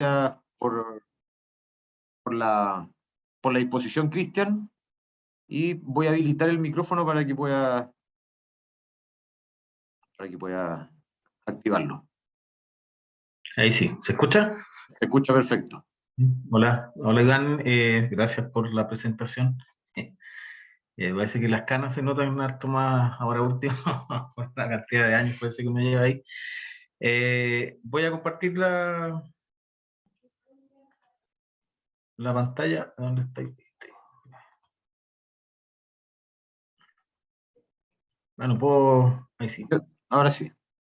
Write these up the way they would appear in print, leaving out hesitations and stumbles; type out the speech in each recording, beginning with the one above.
gracias por la, por la disposición, Cristian, y voy a habilitar el micrófono para que pueda activarlo. Ahí sí, ¿se escucha? Se escucha perfecto. Hola, hola Iván, gracias por la presentación. Parece que las canas se notan harto más ahora último, por la cantidad de años parece que me lleva ahí. Voy a compartir la pantalla. ¿Dónde está? Bueno, puedo. Ahí sí. Ahora sí.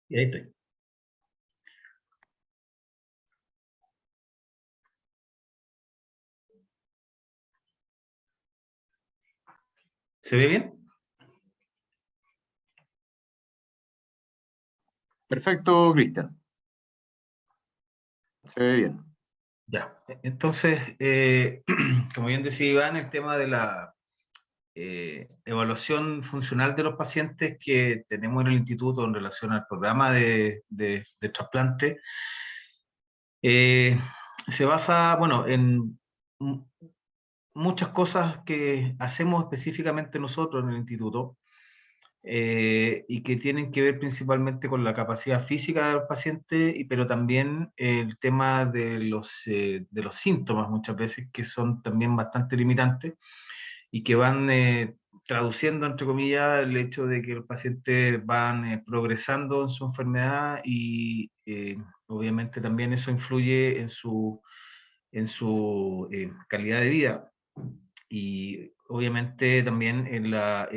Y ahí estoy. ¿Se ve bien? Perfecto, Cristian. Se ve bien. Ya. Entonces, como bien decía Iván, el tema de la evaluación funcional de los pacientes que tenemos en el instituto en relación al programa de trasplante, se basa, bueno, en muchas cosas que hacemos específicamente nosotros en el instituto, y que tienen que ver principalmente con la capacidad física de los pacientes, pero también el tema de los síntomas muchas veces, que son también bastante limitantes y que van traduciendo, entre comillas, el hecho de que los pacientes van progresando en su enfermedad y obviamente también eso influye en su calidad de vida y obviamente también en la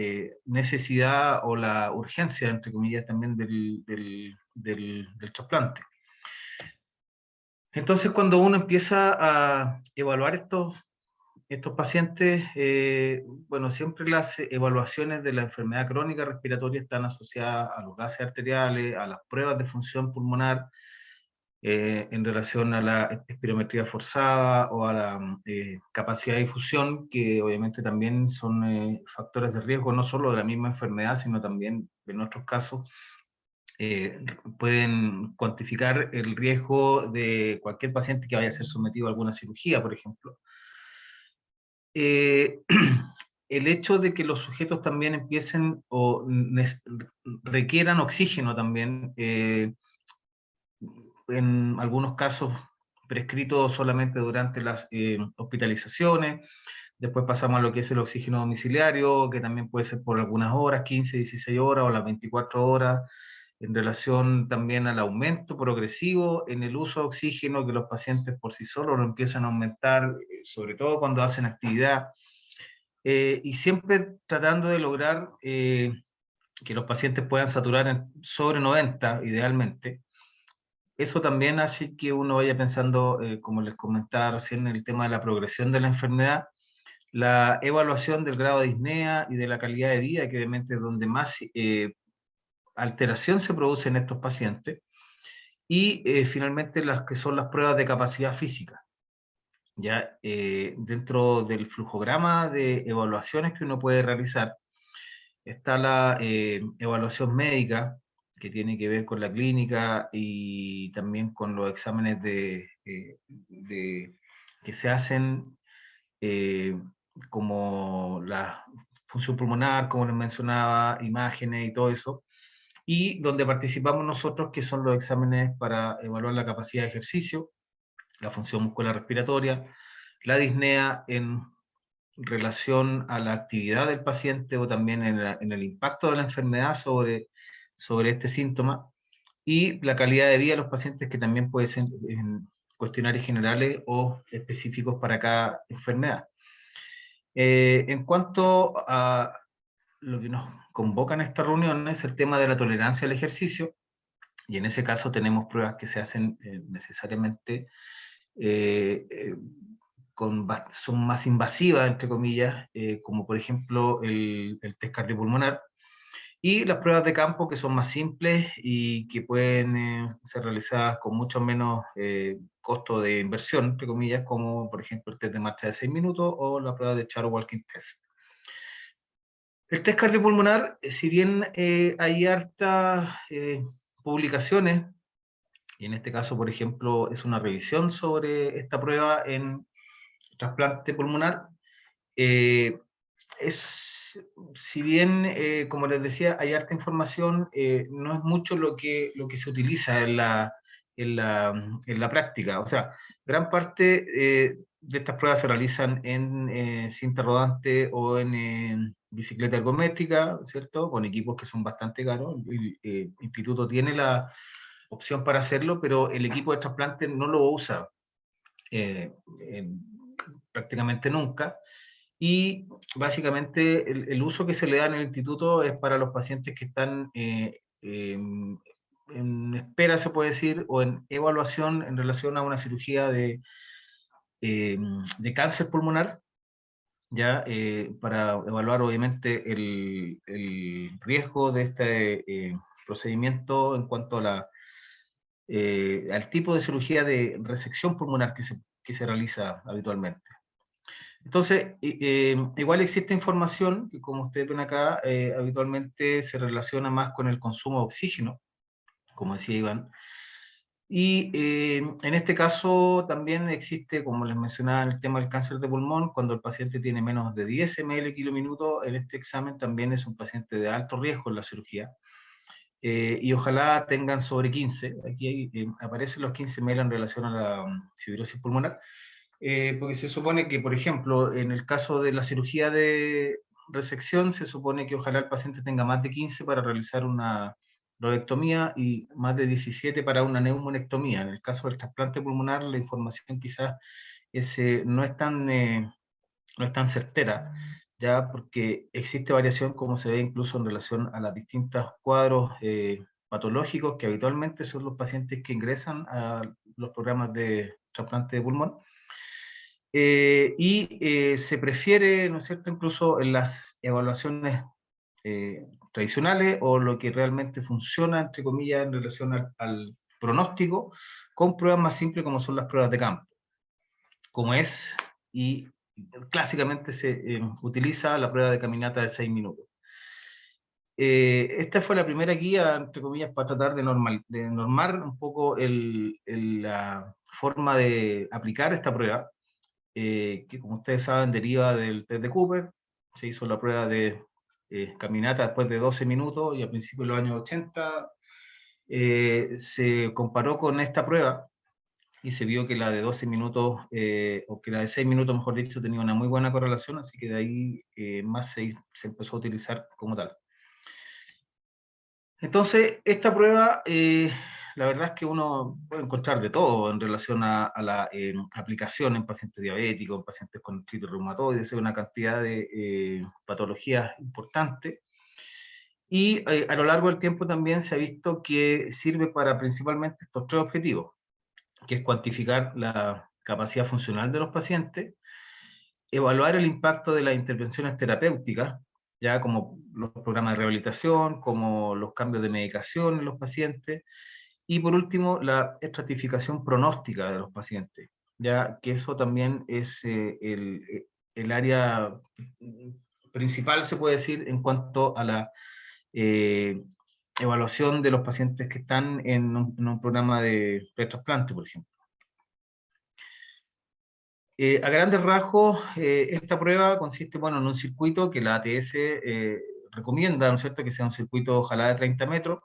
necesidad o la urgencia, entre comillas, también del trasplante. Entonces, cuando uno empieza a evaluar estos pacientes, bueno, siempre las evaluaciones de la enfermedad crónica respiratoria están asociadas a los gases arteriales, a las pruebas de función pulmonar, en relación a la espirometría forzada o a la capacidad de difusión, que obviamente también son factores de riesgo, no solo de la misma enfermedad, sino también, en otros casos, pueden cuantificar el riesgo de cualquier paciente que vaya a ser sometido a alguna cirugía, por ejemplo. Eh, el hecho de que los sujetos también empiecen o requieran oxígeno también, en algunos casos prescrito solamente durante las hospitalizaciones. Después pasamos a lo que es el oxígeno domiciliario, que también puede ser por algunas horas, 15, 16 horas o las 24 horas, en relación también al aumento progresivo en el uso de oxígeno, que los pacientes por sí solos lo empiezan a aumentar, sobre todo cuando hacen actividad, y siempre tratando de lograr que los pacientes puedan saturar sobre 90, idealmente. Eso también hace que uno vaya pensando, como les comentaba recién, en el tema de la progresión de la enfermedad, la evaluación del grado de disnea y de la calidad de vida, que obviamente es donde más alteración se produce en estos pacientes, y finalmente las que son las pruebas de capacidad física. Ya dentro del flujograma de evaluaciones que uno puede realizar, está la evaluación médica, que tiene que ver con la clínica y también con los exámenes que se hacen, eh, como la función pulmonar, como les mencionaba, imágenes y todo eso, y donde participamos nosotros, que son los exámenes para evaluar la capacidad de ejercicio, la función muscular respiratoria, la disnea en relación a la actividad del paciente o también en el impacto de la enfermedad sobre este síntoma, y la calidad de vida de los pacientes, que también puede ser en cuestionarios generales o específicos para cada enfermedad. En cuanto a lo que nos convoca en esta reunión, es el tema de la tolerancia al ejercicio, y en ese caso tenemos pruebas que se hacen necesariamente eh, eh, son más invasivas, entre comillas, como por ejemplo el test cardiopulmonar, y las pruebas de campo, que son más simples y que pueden ser realizadas con mucho menos costo de inversión, entre comillas, como por ejemplo el test de marcha de 6 minutos o la prueba de Charo Walking Test. El test cardiopulmonar, si bien hay hartas publicaciones y en este caso, por ejemplo, es una revisión sobre esta prueba en trasplante pulmonar. Si bien, como les decía, hay harta información, no es mucho lo que se utiliza en la práctica. O sea, gran parte de estas pruebas se realizan en cinta rodante o en bicicleta ergométrica, ¿cierto? Con equipos que son bastante caros. El instituto tiene la opción para hacerlo, pero el equipo de trasplante no lo usa eh, eh, prácticamente nunca. Y básicamente el uso que se le da en el instituto es para los pacientes que están en espera, se puede decir, o en evaluación en relación a una cirugía de cáncer pulmonar, ya para evaluar obviamente el riesgo de este procedimiento en cuanto a al tipo de cirugía de resección pulmonar que se realiza habitualmente. Entonces, igual existe información que, como ustedes ven acá, habitualmente se relaciona más con el consumo de oxígeno, como decía Iván. Y en este caso también existe, como les mencionaba, en el tema del cáncer de pulmón, cuando el paciente tiene menos de 10 ml km, en este examen también es un paciente de alto riesgo en la cirugía. Y ojalá tengan sobre 15. Aquí aparecen los 15 ml en relación a la fibrosis pulmonar. Porque se supone que, por ejemplo, en el caso de la cirugía de resección, se supone que ojalá el paciente tenga más de 15 para realizar una lobectomía y más de 17 para una neumonectomía. En el caso del trasplante pulmonar, la información quizás no es tan certera, ya porque existe variación, como se ve incluso en relación a los distintos cuadros patológicos que habitualmente son los pacientes que ingresan a los programas de trasplante de pulmón. Se prefiere, ¿no es cierto?, incluso en las evaluaciones tradicionales o lo que realmente funciona, entre comillas, en relación al pronóstico, con pruebas más simples como son las pruebas de campo, como es, y clásicamente se utiliza la prueba de caminata de 6 minutos. Esta fue la primera guía, entre comillas, para tratar de normar un poco la forma de aplicar esta prueba, que como ustedes saben deriva del test de Cooper. Se hizo la prueba de caminata después de 12 minutos y a principios de los años 80 se comparó con esta prueba y se vio que la de 12 minutos, o que la de 6 minutos, mejor dicho, tenía una muy buena correlación, así que de ahí más se empezó a utilizar como tal. Entonces, esta prueba, la verdad es que uno puede encontrar de todo en relación a la aplicación en pacientes diabéticos, en pacientes con artritis reumatoide, es una cantidad de patologías importantes. Y a lo largo del tiempo también se ha visto que sirve para principalmente estos tres objetivos, que es cuantificar la capacidad funcional de los pacientes, evaluar el impacto de las intervenciones terapéuticas, ya como los programas de rehabilitación, como los cambios de medicación en los pacientes, y por último, la estratificación pronóstica de los pacientes, ya que eso también es el área principal, se puede decir, en cuanto a la evaluación de los pacientes que están en un programa de pretrasplante, por ejemplo. A grandes rasgos, esta prueba consiste, bueno, en un circuito que la ATS recomienda, ¿no es cierto?, que sea un circuito ojalá de 30 metros,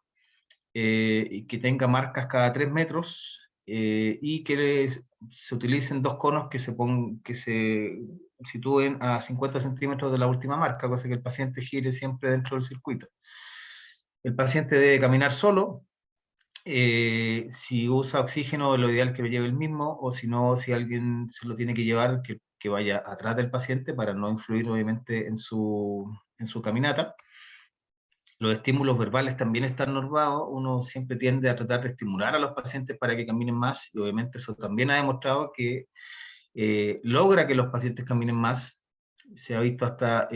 y que tenga marcas cada 3 metros, y que se utilicen dos conos que se sitúen a 50 centímetros de la última marca, cosa que el paciente gire siempre dentro del circuito. El paciente debe caminar solo. Si usa oxígeno, lo ideal es que lo lleve el mismo, o si no, si alguien se lo tiene que llevar, que vaya atrás del paciente para no influir obviamente en su caminata. Los estímulos verbales también están normados. Uno siempre tiende a tratar de estimular a los pacientes para que caminen más, y obviamente eso también ha demostrado que logra que los pacientes caminen más. Se ha visto hasta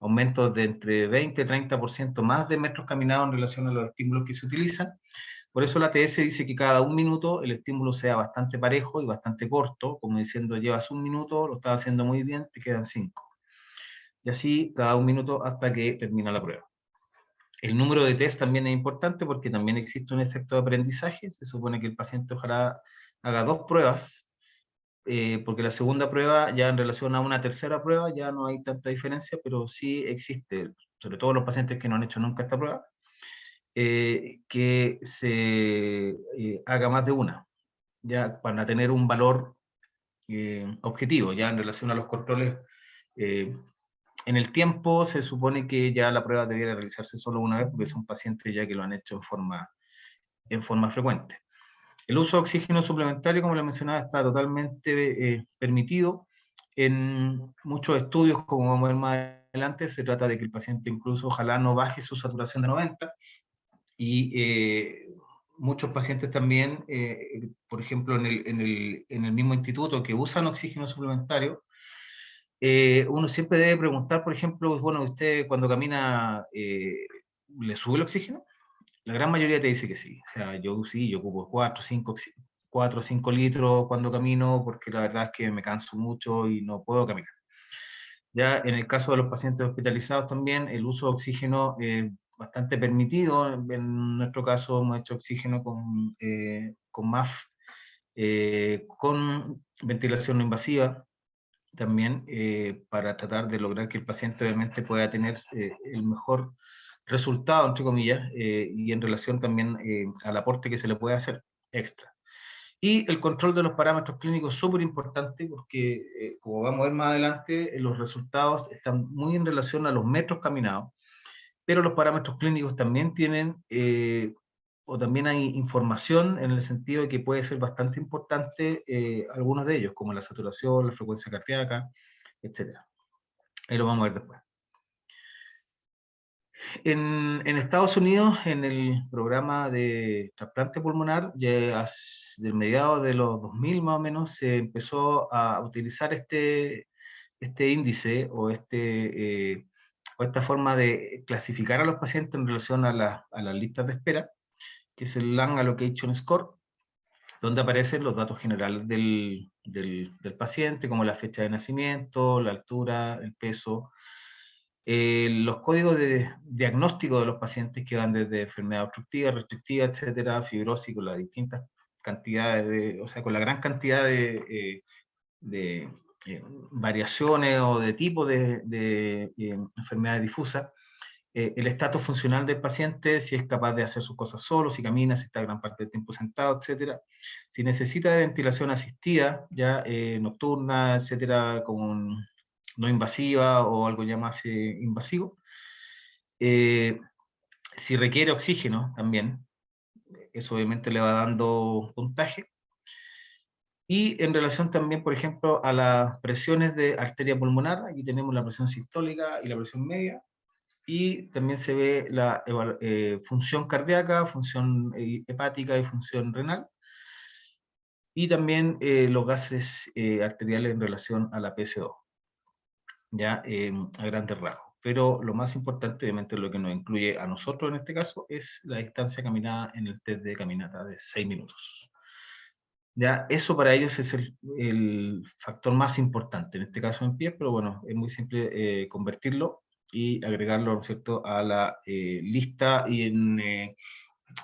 aumentos de entre 20 y 30% más de metros caminados en relación a los estímulos que se utilizan. Por eso la ATS dice que cada 1 minuto el estímulo sea bastante parejo y bastante corto, como diciendo, llevas 1 minuto, lo estás haciendo muy bien, te quedan 5. Y así cada 1 minuto hasta que termina la prueba. El número de test también es importante porque también existe un efecto de aprendizaje. Se supone que el paciente ojalá haga 2 pruebas, porque la segunda prueba, ya en relación a una tercera prueba, ya no hay tanta diferencia, pero sí existe, sobre todo los pacientes que no han hecho nunca esta prueba, que se haga más de una, ya para tener un valor objetivo, ya en relación a los controles. En el tiempo se supone que ya la prueba debiera realizarse solo una vez, porque son pacientes ya que lo han hecho en forma frecuente. El uso de oxígeno suplementario, como les mencionaba, está totalmente permitido. En muchos estudios, como vamos a ver más adelante, se trata de que el paciente incluso ojalá no baje su saturación de 90, y muchos pacientes también, por ejemplo, en el mismo instituto que usan oxígeno suplementario, uno siempre debe preguntar, por ejemplo, bueno, usted cuando camina, ¿le sube el oxígeno? La gran mayoría te dice que sí. O sea, yo sí, yo ocupo 4 o 5 litros cuando camino, porque la verdad es que me canso mucho y no puedo caminar. Ya en el caso de los pacientes hospitalizados también, el uso de oxígeno es bastante permitido. En nuestro caso hemos hecho oxígeno con MAF, con ventilación no invasiva también, para tratar de lograr que el paciente obviamente pueda tener el mejor resultado, entre comillas, y en relación también al aporte que se le puede hacer extra. Y el control de los parámetros clínicos es súper importante porque, como vamos a ver más adelante, los resultados están muy en relación a los metros caminados, pero los parámetros clínicos también tienen, o también hay información en el sentido de que puede ser bastante importante algunos de ellos, como la saturación, la frecuencia cardíaca, etc. Ahí lo vamos a ver después. En Estados Unidos, en el programa de trasplante pulmonar, ya del mediados de los 2000 más o menos, se empezó a utilizar este índice o esta forma de clasificar a los pacientes en relación a las listas de espera, que es el Lung Allocation Score, donde aparecen los datos generales del paciente, como la fecha de nacimiento, la altura, el peso, los códigos de diagnóstico de los pacientes que van desde enfermedad obstructiva, restrictiva, etcétera, fibrosis, con las distintas cantidades o sea, con la gran cantidad de variaciones o de tipos de enfermedades difusas, el estatus funcional del paciente, si es capaz de hacer sus cosas solo, si camina, si está gran parte del tiempo sentado, etcétera. Si necesita de ventilación asistida, ya nocturna, etcétera, con no invasiva o algo ya más invasivo. Si requiere oxígeno también, eso obviamente le va dando puntaje. Y en relación también, por ejemplo, a las presiones de arteria pulmonar, aquí tenemos la presión sistólica y la presión media, y también se ve la función cardíaca, función hepática y función renal, y también los gases arteriales en relación a la PC2, ya a grandes rasgos. Pero lo más importante, obviamente, lo que nos incluye a nosotros en este caso, es la distancia caminada en el test de caminata de 6 minutos. Ya, eso para ellos es el factor más importante, en este caso en pie, pero bueno, es muy simple convertirlo y agregarlo, ¿no es cierto?, a la lista, y en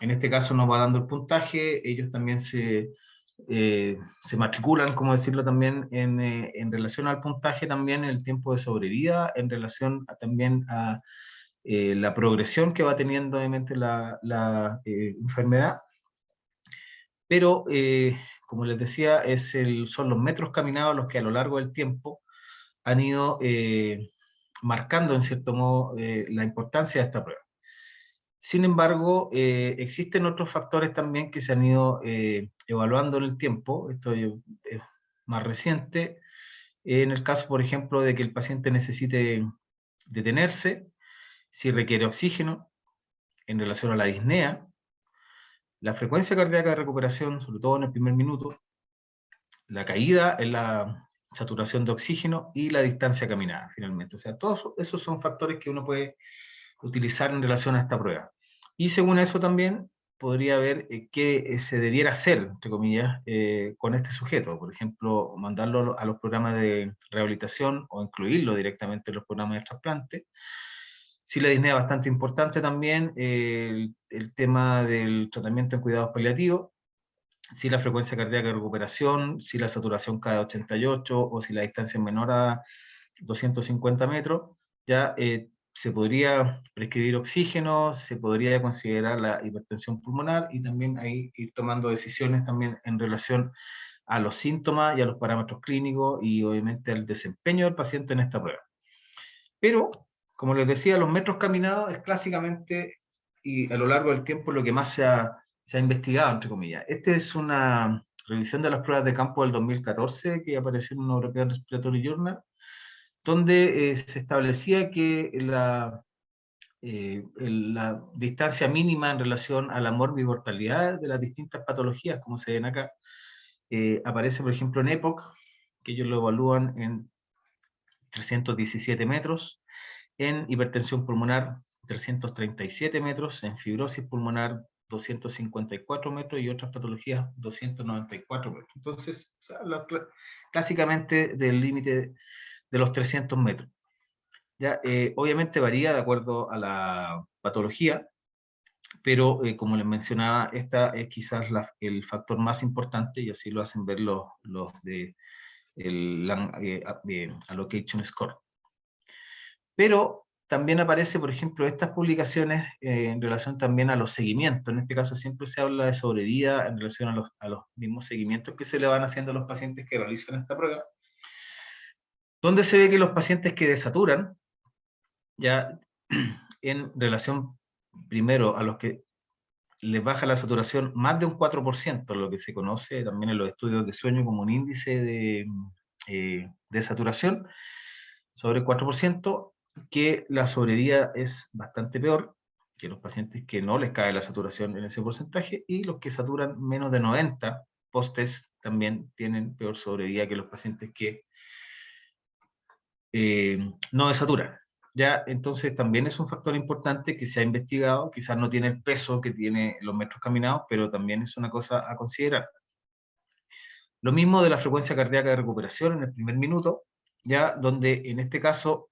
este caso nos va dando el puntaje. Ellos también se matriculan, como decirlo también, en relación al puntaje, también el tiempo de sobrevida, en relación también a la progresión que va teniendo obviamente la enfermedad, pero como les decía, son los metros caminados los que a lo largo del tiempo han ido marcando en cierto modo la importancia de esta prueba. Sin embargo, existen otros factores también que se han ido evaluando en el tiempo. Esto es más reciente. En el caso, por ejemplo, de que el paciente necesite detenerse, si requiere oxígeno, en relación a la disnea, la frecuencia cardíaca de recuperación, sobre todo en el primer minuto, la caída en la saturación de oxígeno y la distancia caminada, finalmente. O sea, todos esos son factores que uno puede utilizar en relación a esta prueba. Y según eso también podría ver qué se debiera hacer, entre comillas, con este sujeto. Por ejemplo, mandarlo a los programas de rehabilitación o incluirlo directamente en los programas de trasplante. Sí, la disnea bastante importante también, el tema del tratamiento en cuidados paliativos, si la frecuencia cardíaca de recuperación, si la saturación cae a 88 o si la distancia es menor a 250 metros, ya se podría prescribir oxígeno, se podría considerar la hipertensión pulmonar y también ahí ir tomando decisiones también en relación a los síntomas y a los parámetros clínicos y obviamente al desempeño del paciente en esta prueba. Pero, como les decía, los metros caminados es clásicamente y a lo largo del tiempo lo que más se ha investigado, entre comillas. Esta es una revisión de las pruebas de campo del 2014 que apareció en un European Respiratory Journal, donde se establecía que la distancia mínima en relación a la morbimortalidad de las distintas patologías, como se ven acá, aparece, por ejemplo, en EPOC, que ellos lo evalúan en 317 metros, en hipertensión pulmonar 337 metros, en fibrosis pulmonar 254 metros y otras patologías 294 metros. Entonces, clásicamente del límite de los 300 metros. Ya, obviamente varía de acuerdo a la patología, pero como les mencionaba, esta es quizás el factor más importante y así lo hacen ver los de el Allocation Score. Pero también aparece, por ejemplo, estas publicaciones en relación también a los seguimientos. En este caso siempre se habla de sobrevida en relación a los mismos seguimientos que se le van haciendo a los pacientes que realizan esta prueba, donde se ve que los pacientes que desaturan, ya en relación primero a los que les baja la saturación más de un 4%, lo que se conoce también en los estudios de sueño como un índice de saturación, sobre el 4%, que la sobrevida es bastante peor que los pacientes que no les cae la saturación en ese porcentaje, y los que saturan menos de 90 post-test también tienen peor sobrevida que los pacientes que no desaturan. Ya, entonces también es un factor importante que se ha investigado, quizás no tiene el peso que tiene los metros caminados, pero también es una cosa a considerar. Lo mismo de la frecuencia cardíaca de recuperación en el primer minuto, ya donde en este caso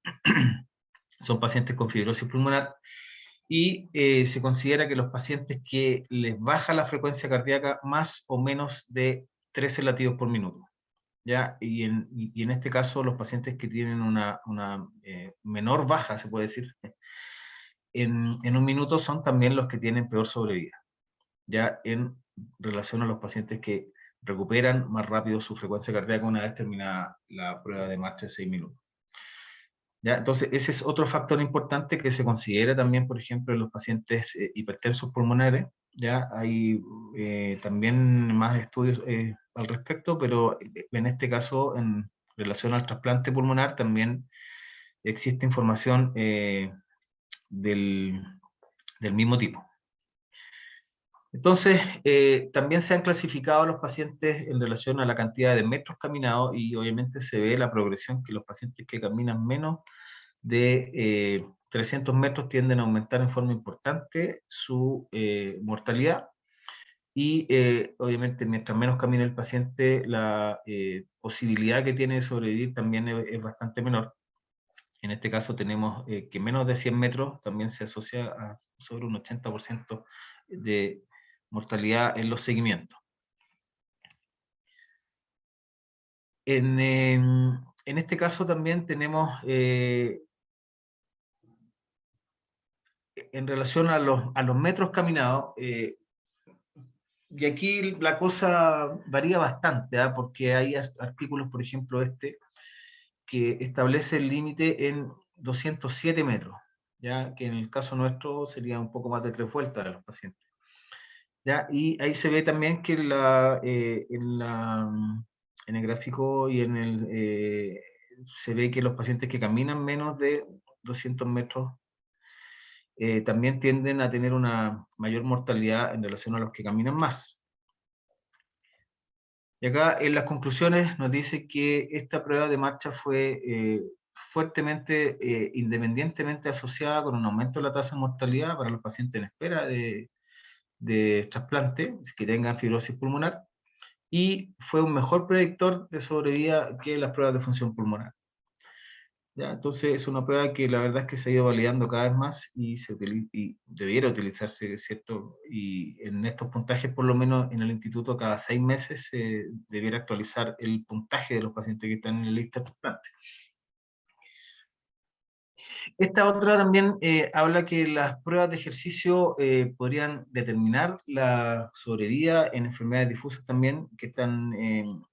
son pacientes con fibrosis pulmonar y se considera que los pacientes que les baja la frecuencia cardíaca más o menos de 13 latidos por minuto. ¿Ya? Y en este caso, los pacientes que tienen una menor baja, se puede decir, en un minuto son también los que tienen peor sobrevida, ya en relación a los pacientes que recuperan más rápido su frecuencia cardíaca una vez terminada la prueba de marcha de 6 minutos. ¿Ya? Entonces, ese es otro factor importante que se considera también, por ejemplo, en los pacientes hipertensos pulmonares. Ya hay también más estudios al respecto, pero en este caso, en relación al trasplante pulmonar, también existe información del mismo tipo. Entonces, también se han clasificado los pacientes en relación a la cantidad de metros caminados y obviamente se ve la progresión que los pacientes que caminan menos de 300 metros tienden a aumentar en forma importante su mortalidad y obviamente mientras menos camina el paciente la posibilidad que tiene de sobrevivir también es bastante menor. En este caso tenemos que menos de 100 metros también se asocia a sobre un 80% de mortalidad en los seguimientos. En este caso también tenemos en relación a los metros caminados, y aquí la cosa varía bastante, ¿eh? Porque hay artículos, por ejemplo que establece el límite en 207 metros, ¿ya? Que en el caso nuestro sería un poco más de 3 vueltas de los pacientes. ¿Ya? Y ahí se ve también que en el gráfico y se ve que los pacientes que caminan menos de 200 metros también tienden a tener una mayor mortalidad en relación a los que caminan más. Y acá en las conclusiones nos dice que esta prueba de marcha fue fuertemente, independientemente asociada con un aumento de la tasa de mortalidad para los pacientes en espera de trasplante, que tengan fibrosis pulmonar, y fue un mejor predictor de sobrevida que las pruebas de función pulmonar. ¿ya? Entonces es una prueba que la verdad es que se ha ido validando cada vez más y, y debiera utilizarse, ¿cierto? Y en estos puntajes, por lo menos en el instituto, cada 6 meses se debiera actualizar el puntaje de los pacientes que están en la lista de trasplante. Esta otra también habla que las pruebas de ejercicio podrían determinar la sobrevida en enfermedades difusas también que están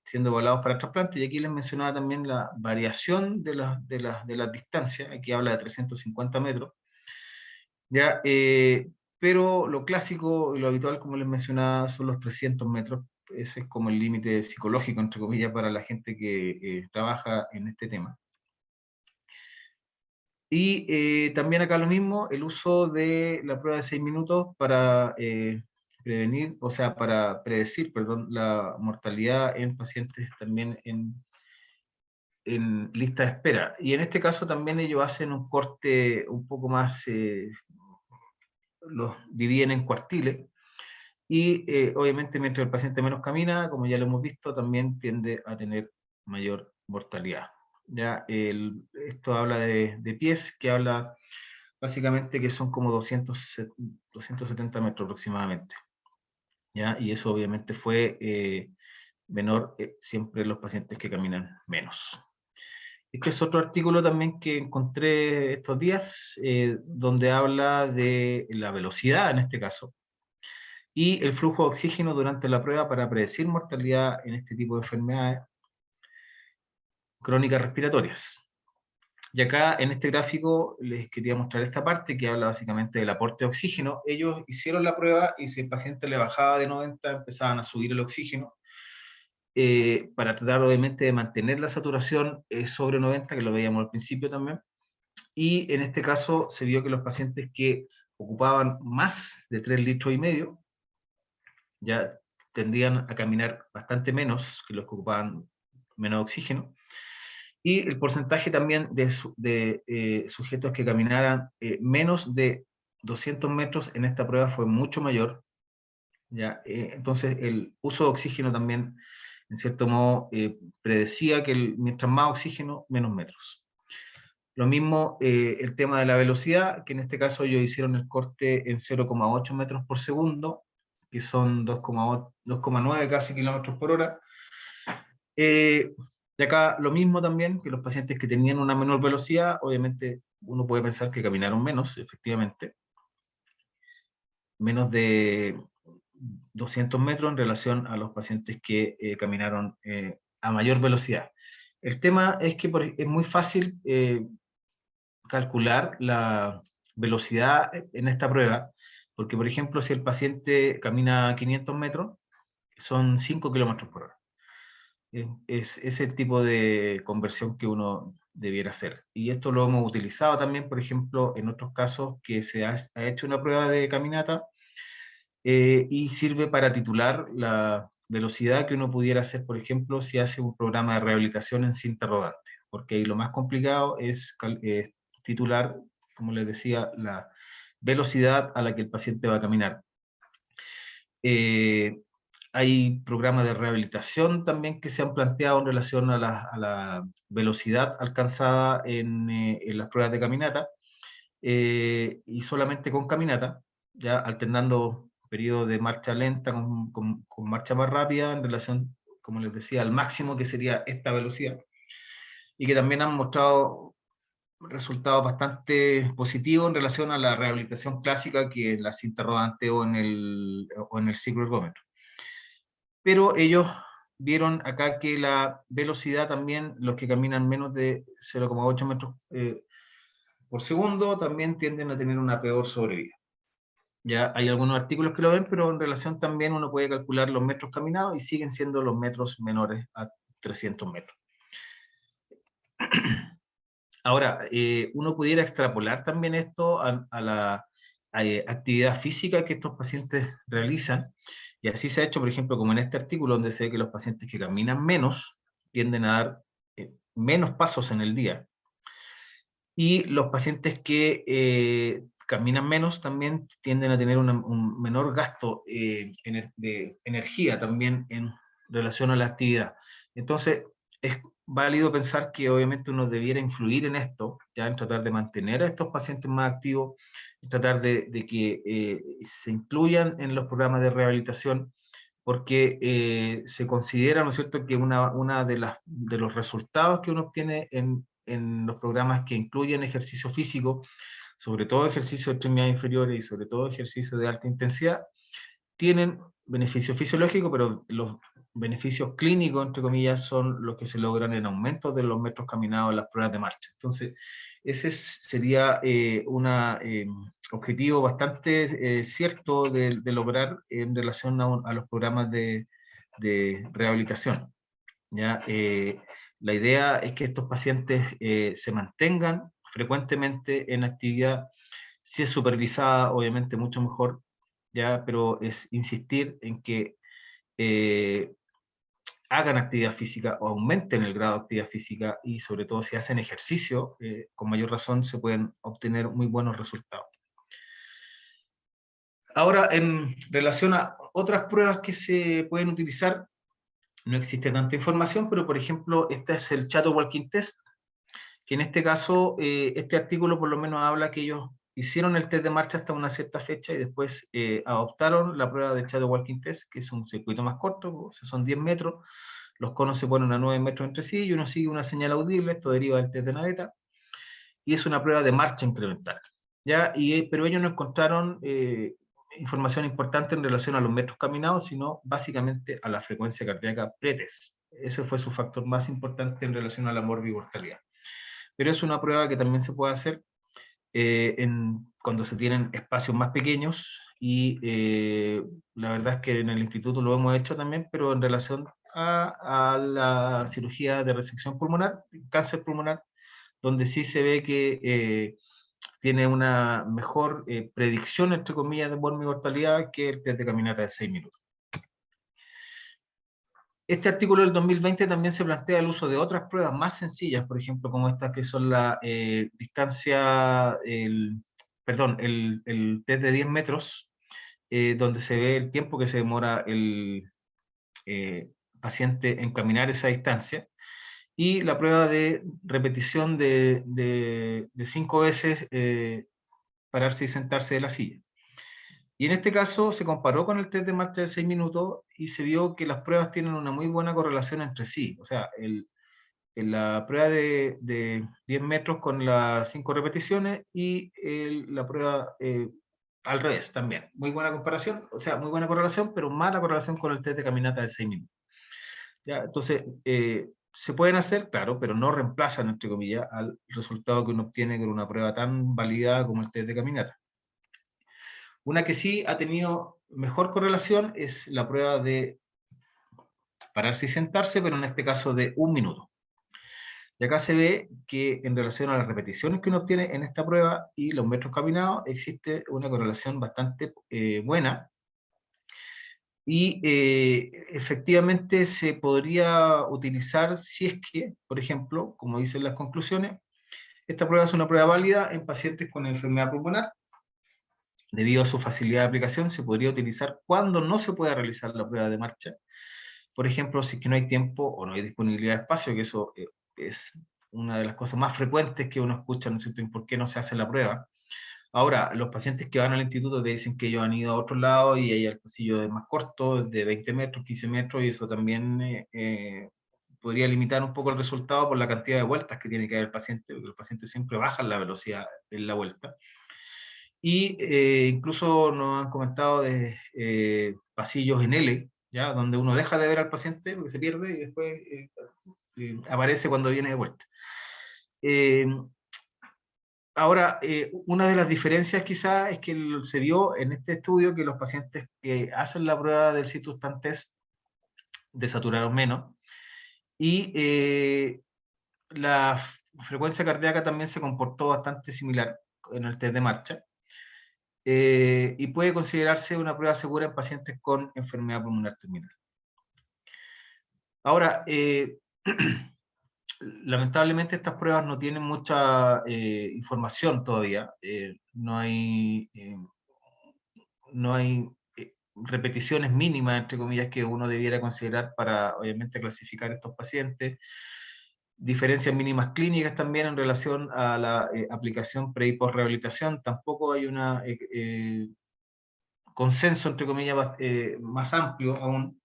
siendo evaluados para trasplante. Y aquí les mencionaba también la variación de las distancias. Aquí habla de 350 metros. ¿Ya? Pero lo clásico y lo habitual, como les mencionaba, son los 300 metros. Ese es como el límite psicológico, entre comillas, para la gente que trabaja en este tema. Y también acá lo mismo, el uso de la prueba de 6 minutos para prevenir, o sea, para predecir, perdón, la mortalidad en pacientes también en lista de espera. Y en este caso también ellos hacen un corte un poco más, los dividen en cuartiles, y obviamente mientras el paciente menos camina, como ya lo hemos visto, también tiende a tener mayor mortalidad. Ya esto habla de pies, que habla básicamente que son como 270 metros aproximadamente, ¿ya? Y eso obviamente fue menor siempre en los pacientes que caminan menos. Este es otro artículo también que encontré estos días, donde habla de la velocidad en este caso, y el flujo de oxígeno durante la prueba para predecir mortalidad en este tipo de enfermedades crónicas respiratorias. Y acá en este gráfico les quería mostrar esta parte que habla básicamente del aporte de oxígeno. Ellos hicieron la prueba y si el paciente le bajaba de 90, empezaban a subir el oxígeno para tratar obviamente de mantener la saturación sobre 90, que lo veíamos al principio también. Y en este caso se vio que los pacientes que ocupaban más de 3,5 litros ya tendían a caminar bastante menos que los que ocupaban menos oxígeno. Y el porcentaje también de sujetos que caminaran menos de 200 metros en esta prueba fue mucho mayor. ¿Ya? Entonces, el uso de oxígeno también, en cierto modo, predecía que mientras más oxígeno, menos metros. Lo mismo el tema de la velocidad, que en este caso ellos hicieron el corte en 0,8 metros por segundo, que son 2,9 casi kilómetros por hora. De acá lo mismo también, que los pacientes que tenían una menor velocidad, obviamente uno puede pensar que caminaron menos, efectivamente, menos de 200 metros en relación a los pacientes que caminaron a mayor velocidad. El tema es que es muy fácil calcular la velocidad en esta prueba, porque por ejemplo si el paciente camina 500 metros, son 5 kilómetros por hora. Es el tipo de conversión que uno debiera hacer. Y esto lo hemos utilizado también, por ejemplo, en otros casos que se ha hecho una prueba de caminata y sirve para titular la velocidad que uno pudiera hacer, por ejemplo, si hace un programa de rehabilitación en cinta rodante, porque ahí lo más complicado es titular, como les decía, la velocidad a la que el paciente va a caminar. Hay programas de rehabilitación también que se han planteado en relación a la velocidad alcanzada en las pruebas de caminata, y solamente con caminata, ya alternando periodos de marcha lenta con marcha más rápida en relación, como les decía, al máximo que sería esta velocidad, y que también han mostrado resultados bastante positivos en relación a la rehabilitación clásica que en la cinta rodante o en el cicloergómetro. Pero ellos vieron acá que la velocidad también, los que caminan menos de 0,8 metros por segundo, también tienden a tener una peor sobrevida. Ya hay algunos artículos que lo ven, pero en relación también uno puede calcular los metros caminados y siguen siendo los metros menores a 300 metros. Ahora, uno pudiera extrapolar también esto a la actividad física que estos pacientes realizan, y así se ha hecho, por ejemplo, como en este artículo, donde se ve que los pacientes que caminan menos tienden a dar menos pasos en el día, y los pacientes que caminan menos también tienden a tener un menor gasto de energía también en relación a la actividad. Entonces, es válido pensar que obviamente uno debiera influir en esto, ya en tratar de mantener a estos pacientes más activos, en tratar de que se incluyan en los programas de rehabilitación, porque se considera, ¿no es cierto?, que una de los resultados que uno obtiene en los programas que incluyen ejercicio físico, sobre todo ejercicio de extremidades inferiores y sobre todo ejercicio de alta intensidad, tienen beneficio fisiológico, pero los beneficios clínicos, entre comillas, son los que se logran en aumento de los metros caminados en las pruebas de marcha. Entonces, ese sería un objetivo bastante cierto de lograr en relación a los programas de rehabilitación. ¿Ya? La idea es que estos pacientes se mantengan frecuentemente en actividad. Si es supervisada, obviamente mucho mejor, ya, pero es insistir en que eh, hagan actividad física o aumenten el grado de actividad física, y sobre todo si hacen ejercicio, con mayor razón se pueden obtener muy buenos resultados. Ahora, en relación a otras pruebas que se pueden utilizar, no existe tanta información, pero por ejemplo, este es el Chato Walking Test, que en este caso, este artículo por lo menos habla que ellos hicieron el test de marcha hasta una cierta fecha y después adoptaron la prueba de Chato Walking Test, que es un circuito más corto, o sea, son 10 metros, los conos se ponen a 9 metros entre sí y uno sigue una señal audible, esto deriva del test de naveta, y es una prueba de marcha incremental. ¿Ya? Pero ellos no encontraron información importante en relación a los metros caminados, sino básicamente a la frecuencia cardíaca pre-test. Ese fue su factor más importante en relación a la morbimortalidad. Pero es una prueba que también se puede hacer cuando se tienen espacios más pequeños, y la verdad es que en el instituto lo hemos hecho también, pero en relación a la cirugía de resección pulmonar, cáncer pulmonar, donde sí se ve que tiene una mejor predicción, entre comillas, de mortalidad que el test de caminata de 6 minutos. Este artículo del 2020 también se plantea el uso de otras pruebas más sencillas, por ejemplo, como estas que son la distancia, el test de 10 metros, donde se ve el tiempo que se demora el paciente en caminar esa distancia, y la prueba de repetición de 5 veces pararse y sentarse de la silla. Y en este caso se comparó con el test de marcha de 6 minutos y se vio que las pruebas tienen una muy buena correlación entre sí. O sea, en la prueba de 10 metros con las 5 repeticiones y la prueba al revés también. Muy buena comparación, o sea, muy buena correlación, pero mala correlación con el test de caminata de 6 minutos. ¿Ya? Entonces, se pueden hacer, claro, pero no reemplazan, entre comillas, al resultado que uno obtiene con una prueba tan validada como el test de caminata. Una que sí ha tenido mejor correlación es la prueba de pararse y sentarse, pero en este caso de 1 minuto. Y acá se ve que en relación a las repeticiones que uno obtiene en esta prueba y los metros caminados, existe una correlación bastante buena. Y efectivamente se podría utilizar si es que, por ejemplo, como dicen las conclusiones, esta prueba es una prueba válida en pacientes con enfermedad pulmonar. Debido a su facilidad de aplicación, se podría utilizar cuando no se pueda realizar la prueba de marcha. Por ejemplo, si es que no hay tiempo o no hay disponibilidad de espacio, que eso es una de las cosas más frecuentes que uno escucha, ¿no es cierto?, por qué no se hace la prueba. Ahora, los pacientes que van al instituto te dicen que ellos han ido a otro lado y ahí el pasillo es más corto, de 20 metros, 15 metros, y eso también podría limitar un poco el resultado por la cantidad de vueltas que tiene que dar el paciente, porque los pacientes siempre bajan la velocidad en la vuelta. Y incluso nos han comentado de pasillos en L, ¿ya? Donde uno deja de ver al paciente porque se pierde y después aparece cuando viene de vuelta. Ahora, una de las diferencias quizás es que se vio en este estudio que los pacientes que hacen la prueba del Sit-to-Stand test desaturaron menos, y la frecuencia cardíaca también se comportó bastante similar en el test de marcha, y puede considerarse una prueba segura en pacientes con enfermedad pulmonar terminal. Ahora, lamentablemente estas pruebas no tienen mucha información todavía, no hay repeticiones mínimas, entre comillas, que uno debiera considerar para, obviamente, clasificar estos pacientes. Diferencias mínimas clínicas también en relación a la aplicación pre y post rehabilitación. Tampoco hay una consenso, entre comillas, más amplio aún.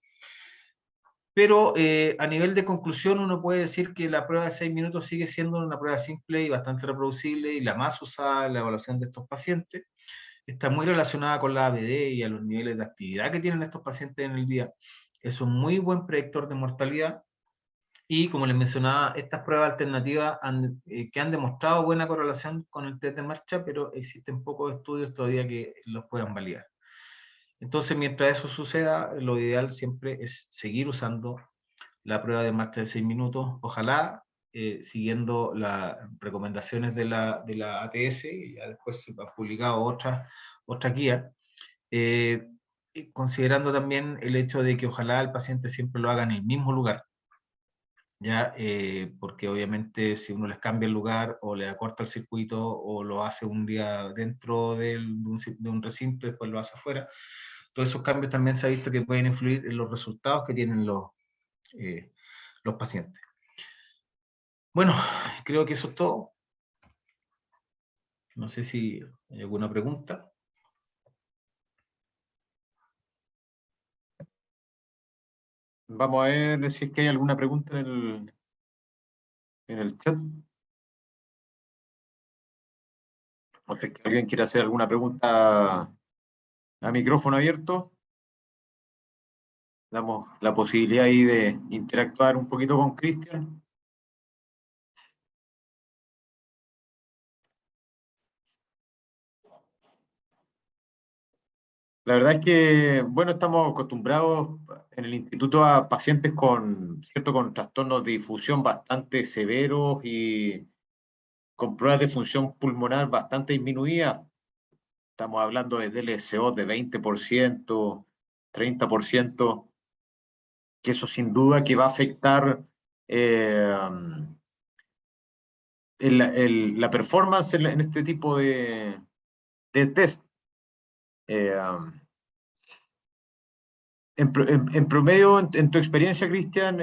Pero a nivel de conclusión uno puede decir que la prueba de 6 minutos sigue siendo una prueba simple y bastante reproducible y la más usada en la evaluación de estos pacientes. Está muy relacionada con la ABD y a los niveles de actividad que tienen estos pacientes en el día. Es un muy buen predictor de mortalidad y, como les mencionaba, estas pruebas alternativas que han demostrado buena correlación con el test de marcha, pero existen pocos estudios todavía que los puedan validar. Entonces, mientras eso suceda, lo ideal siempre es seguir usando la prueba de marcha de 6 minutos, ojalá siguiendo las recomendaciones de la ATS, y ya después se han publicado otras guías, considerando también el hecho de que ojalá el paciente siempre lo haga en el mismo lugar, ya porque obviamente si uno les cambia el lugar o le acorta el circuito o lo hace un día dentro de un recinto y después lo hace afuera, todos esos cambios también se ha visto que pueden influir en los resultados que tienen los pacientes. Bueno, creo que eso es todo. No sé si hay alguna pregunta. Vamos a ver si es que hay alguna pregunta en el chat. O si alguien quiere hacer alguna pregunta a micrófono abierto. Damos la posibilidad ahí de interactuar un poquito con Cristian. La verdad es que, bueno, estamos acostumbrados en el instituto a pacientes con trastornos de difusión bastante severos y con pruebas de función pulmonar bastante disminuidas. Estamos hablando de DLCO de 20%, 30%, que eso sin duda que va a afectar la performance en este tipo de test. En promedio, en tu experiencia, Cristian,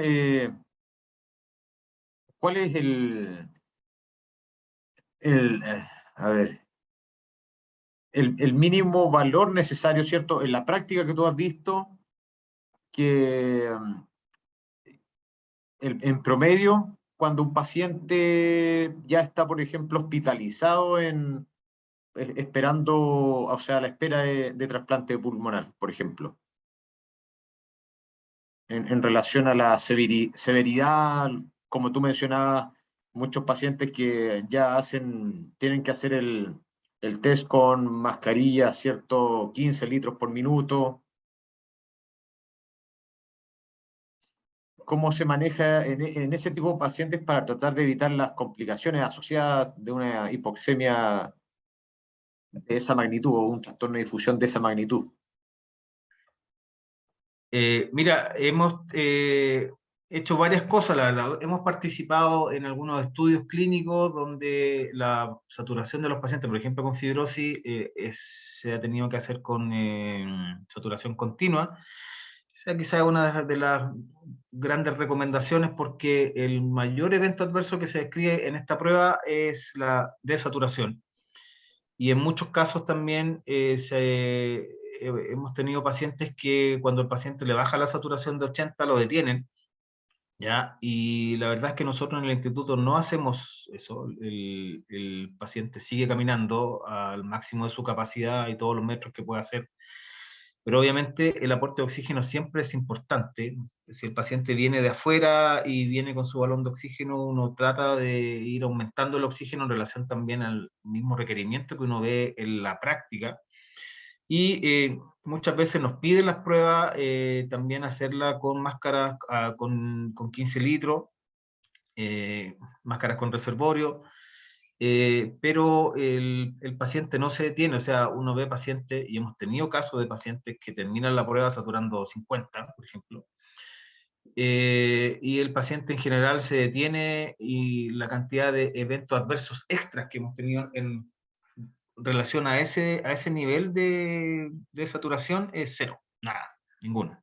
¿cuál es a ver, el mínimo valor necesario, ¿cierto? En la práctica que tú has visto, que en promedio, cuando un paciente ya está, por ejemplo, hospitalizado esperando, o sea, a la espera de trasplante pulmonar, por ejemplo, en relación a la severidad, como tú mencionabas, muchos pacientes que ya tienen que hacer el test con mascarilla, ¿cierto? 15 litros por minuto. ¿Cómo se maneja en ese tipo de pacientes para tratar de evitar las complicaciones asociadas de una hipoxemia de esa magnitud o un trastorno de difusión de esa magnitud? Mira, hemos hecho varias cosas, la verdad. Hemos participado en algunos estudios clínicos donde la saturación de los pacientes, por ejemplo, con fibrosis, se ha tenido que hacer con saturación continua. Esa quizás es una de las grandes recomendaciones porque el mayor evento adverso que se describe en esta prueba es la desaturación. Y en muchos casos también hemos tenido pacientes que cuando el paciente le baja la saturación de 80 lo detienen, ¿ya? Y la verdad es que nosotros en el instituto no hacemos eso. El paciente sigue caminando al máximo de su capacidad y todos los metros que puede hacer. Pero obviamente el aporte de oxígeno siempre es importante. Si el paciente viene de afuera y viene con su balón de oxígeno, uno trata de ir aumentando el oxígeno en relación también al mismo requerimiento que uno ve en la práctica. Y muchas veces nos piden las pruebas también hacerla con máscaras con 15 litros, máscaras con reservorio. Pero el paciente no se detiene, o sea, uno ve pacientes, y hemos tenido casos de pacientes que terminan la prueba saturando 50, por ejemplo, y el paciente en general se detiene y la cantidad de eventos adversos extras que hemos tenido en relación a ese nivel de saturación es cero. nada, ninguno.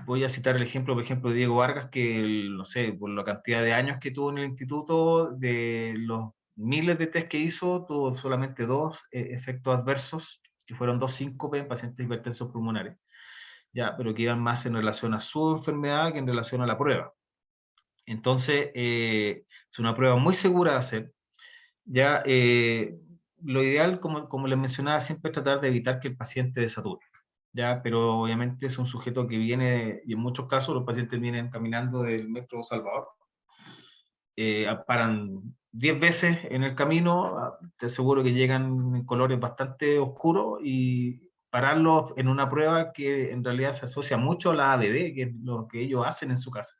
Voy a citar el ejemplo, por ejemplo, de Diego Vargas, que, no sé, por la cantidad de años que tuvo en el instituto, de los miles de test que hizo, tuvo solamente 2 efectos adversos, que fueron 2 síncope en pacientes hipertensos pulmonares, ya, pero que iban más en relación a su enfermedad que en relación a la prueba. Entonces, es una prueba muy segura de hacer. Ya, lo ideal, como les mencionaba, siempre es tratar de evitar que el paciente desature. Ya, pero obviamente es un sujeto que viene, y en muchos casos los pacientes vienen caminando del Metro Salvador, paran 10 veces en el camino, te aseguro que llegan en colores bastante oscuros, y pararlos en una prueba que en realidad se asocia mucho a la ABD, que es lo que ellos hacen en su casa.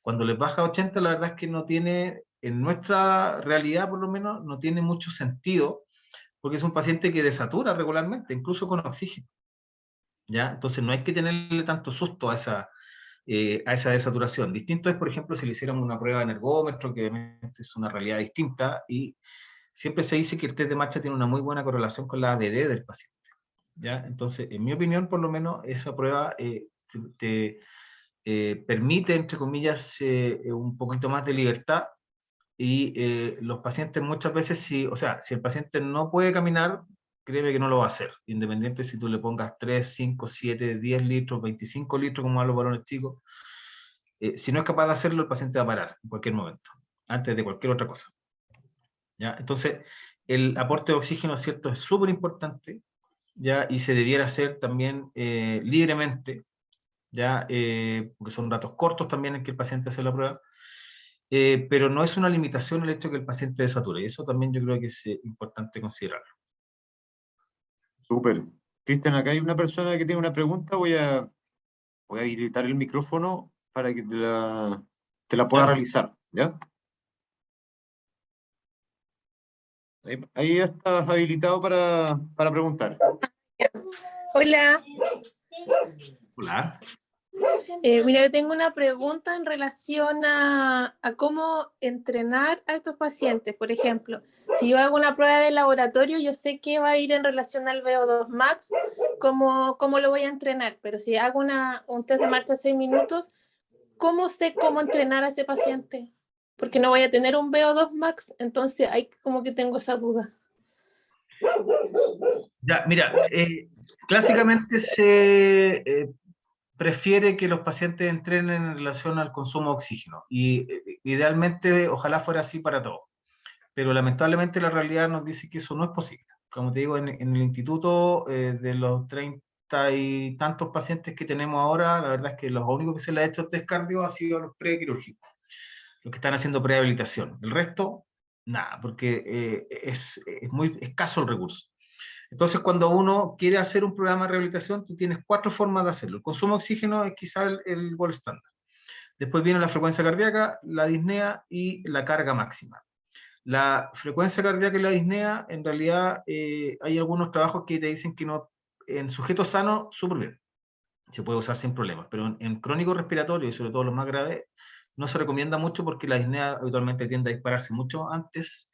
Cuando les baja a 80, la verdad es que no tiene, en nuestra realidad por lo menos, no tiene mucho sentido, porque es un paciente que desatura regularmente, incluso con oxígeno. ¿Ya? Entonces no hay que tenerle tanto susto a esa desaturación. Distinto es, por ejemplo, si le hiciéramos una prueba de ergómetro, que obviamente es una realidad distinta, y siempre se dice que el test de marcha tiene una muy buena correlación con la ABD del paciente. ¿Ya? Entonces, en mi opinión, por lo menos, esa prueba te permite, entre comillas, un poquito más de libertad, y los pacientes muchas veces, si el paciente no puede caminar, créeme que no lo va a hacer, independiente si tú le pongas 3, 5, 7, 10 litros, 25 litros, como a los varones chicos, si no es capaz de hacerlo, el paciente va a parar en cualquier momento, antes de cualquier otra cosa. ¿Ya? Entonces, el aporte de oxígeno, ¿cierto?, es súper importante, ¿ya? Y se debiera hacer también libremente, ¿ya? Porque son datos cortos también en que el paciente hace la prueba, pero no es una limitación el hecho de que el paciente desature, y eso también yo creo que es importante considerarlo. Súper. Cristian, acá hay una persona que tiene una pregunta. Voy a habilitar el micrófono para que te la pueda Claro. realizar, ¿ya? Ahí estás habilitado para preguntar. Hola, Hola. mira, yo tengo una pregunta en relación a cómo entrenar a estos pacientes. Por ejemplo, si yo hago una prueba de laboratorio, yo sé que va a ir en relación al VO2 max, cómo lo voy a entrenar, pero si hago un test de marcha de 6 minutos, ¿cómo sé cómo entrenar a ese paciente? Porque no voy a tener un VO2 max, entonces hay como que tengo esa duda. Ya, mira, clásicamente se prefiere que los pacientes entrenen en relación al consumo de oxígeno, y idealmente ojalá fuera así para todos, pero lamentablemente la realidad nos dice que eso no es posible. Como te digo, en el instituto, de los 30 y tantos pacientes que tenemos ahora, la verdad es que los únicos que se les ha hecho test cardio han sido los prequirúrgicos, los que están haciendo prehabilitación. El resto, nada, porque es muy escaso el recurso. Entonces, cuando uno quiere hacer un programa de rehabilitación, tú tienes 4 formas de hacerlo. El consumo de oxígeno es quizá el gold standard. Después viene la frecuencia cardíaca, la disnea y la carga máxima. La frecuencia cardíaca y la disnea, en realidad, hay algunos trabajos que te dicen que no, en sujetos sanos, súper bien, se puede usar sin problemas, pero en crónico respiratorio, y sobre todo los más graves, no se recomienda mucho, porque la disnea habitualmente tiende a dispararse mucho antes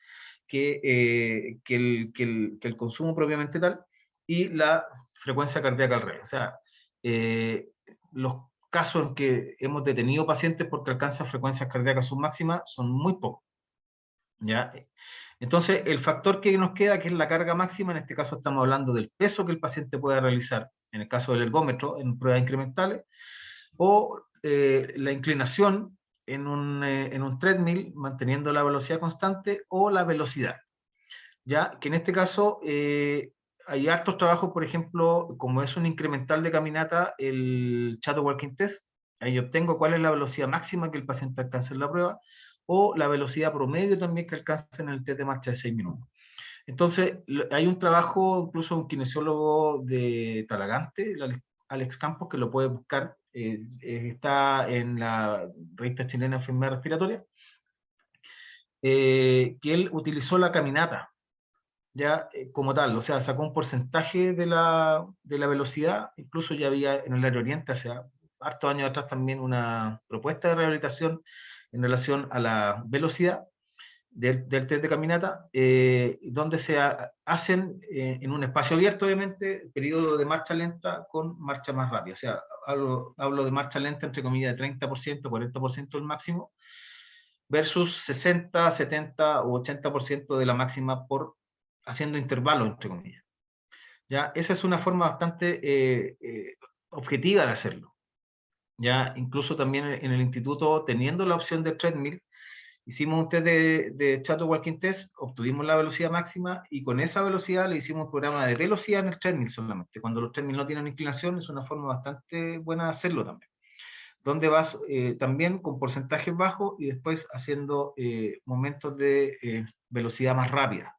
que el consumo propiamente tal, y la frecuencia cardíaca al revés. O sea, los casos en que hemos detenido pacientes porque alcanzan frecuencias cardíacas submáximas son muy pocos, ¿ya? Entonces, el factor que nos queda, que es la carga máxima, en este caso estamos hablando del peso que el paciente pueda realizar, en el caso del ergómetro, en pruebas incrementales, o la inclinación en un treadmill, manteniendo la velocidad constante, o la velocidad. Ya que en este caso hay hartos trabajos, por ejemplo, como es un incremental de caminata, el Shadow Walking Test, ahí obtengo cuál es la velocidad máxima que el paciente alcanza en la prueba, o la velocidad promedio también que alcanza en el test de marcha de 6 minutos. Entonces, hay un trabajo, incluso un kinesiólogo de Talagante, el Alex Campos, que lo puede buscar, está en la revista chilena de enfermedad respiratoria, que él utilizó la caminata, ya como tal, o sea, sacó un porcentaje de la velocidad. Incluso ya había en el Área Oriente, hace hartos años atrás, también una propuesta de rehabilitación en relación a la velocidad, del test de caminata, donde se hacen en un espacio abierto, obviamente, periodo de marcha lenta con marcha más rápida. O sea, hablo de marcha lenta, entre comillas, de 30%, 40% el máximo, versus 60, 70 u 80% de la máxima por haciendo intervalos, entre comillas. ¿Ya? Esa es una forma bastante objetiva de hacerlo. Ya, incluso también en el instituto, teniendo la opción de treadmill, hicimos un test de Chato Walking Test, obtuvimos la velocidad máxima y con esa velocidad le hicimos un programa de velocidad en el treadmill solamente. Cuando los treadmill no tienen inclinación, es una forma bastante buena de hacerlo también. Donde vas también con porcentajes bajos y después haciendo momentos de velocidad más rápida.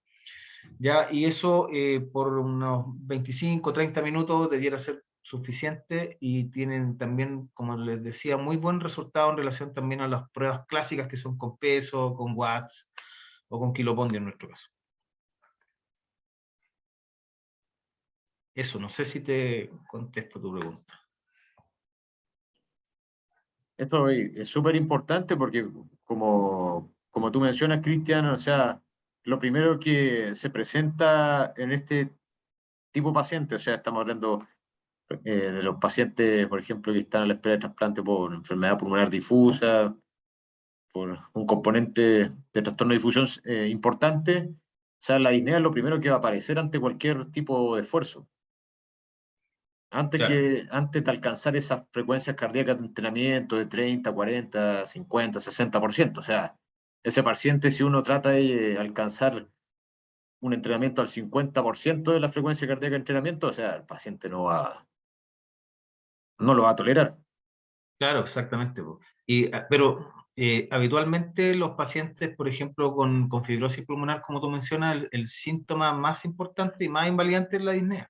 ¿Ya? Y eso por unos 25, 30 minutos debiera ser suficiente y tienen también, como les decía, muy buen resultado en relación también a las pruebas clásicas que son con peso, con watts o con kilopondio en nuestro caso. Eso, no sé si te contesto tu pregunta. Esto es súper importante porque, como tú mencionas, Cristian, o sea, lo primero que se presenta en este tipo de paciente, o sea, estamos hablando de los pacientes, por ejemplo, que están a la espera de trasplante por enfermedad pulmonar difusa, por un componente de trastorno de difusión importante, o sea, la disnea es lo primero que va a aparecer ante cualquier tipo de esfuerzo. Claro. Antes de alcanzar esas frecuencias cardíacas de entrenamiento de 30, 40, 50, 60%. O sea, ese paciente, si uno trata de alcanzar un entrenamiento al 50% de la frecuencia cardíaca de entrenamiento, o sea, el paciente no lo va a tolerar. Claro, exactamente. Pero habitualmente los pacientes, por ejemplo, con fibrosis pulmonar, como tú mencionas, el síntoma más importante y más invalidante es la disnea.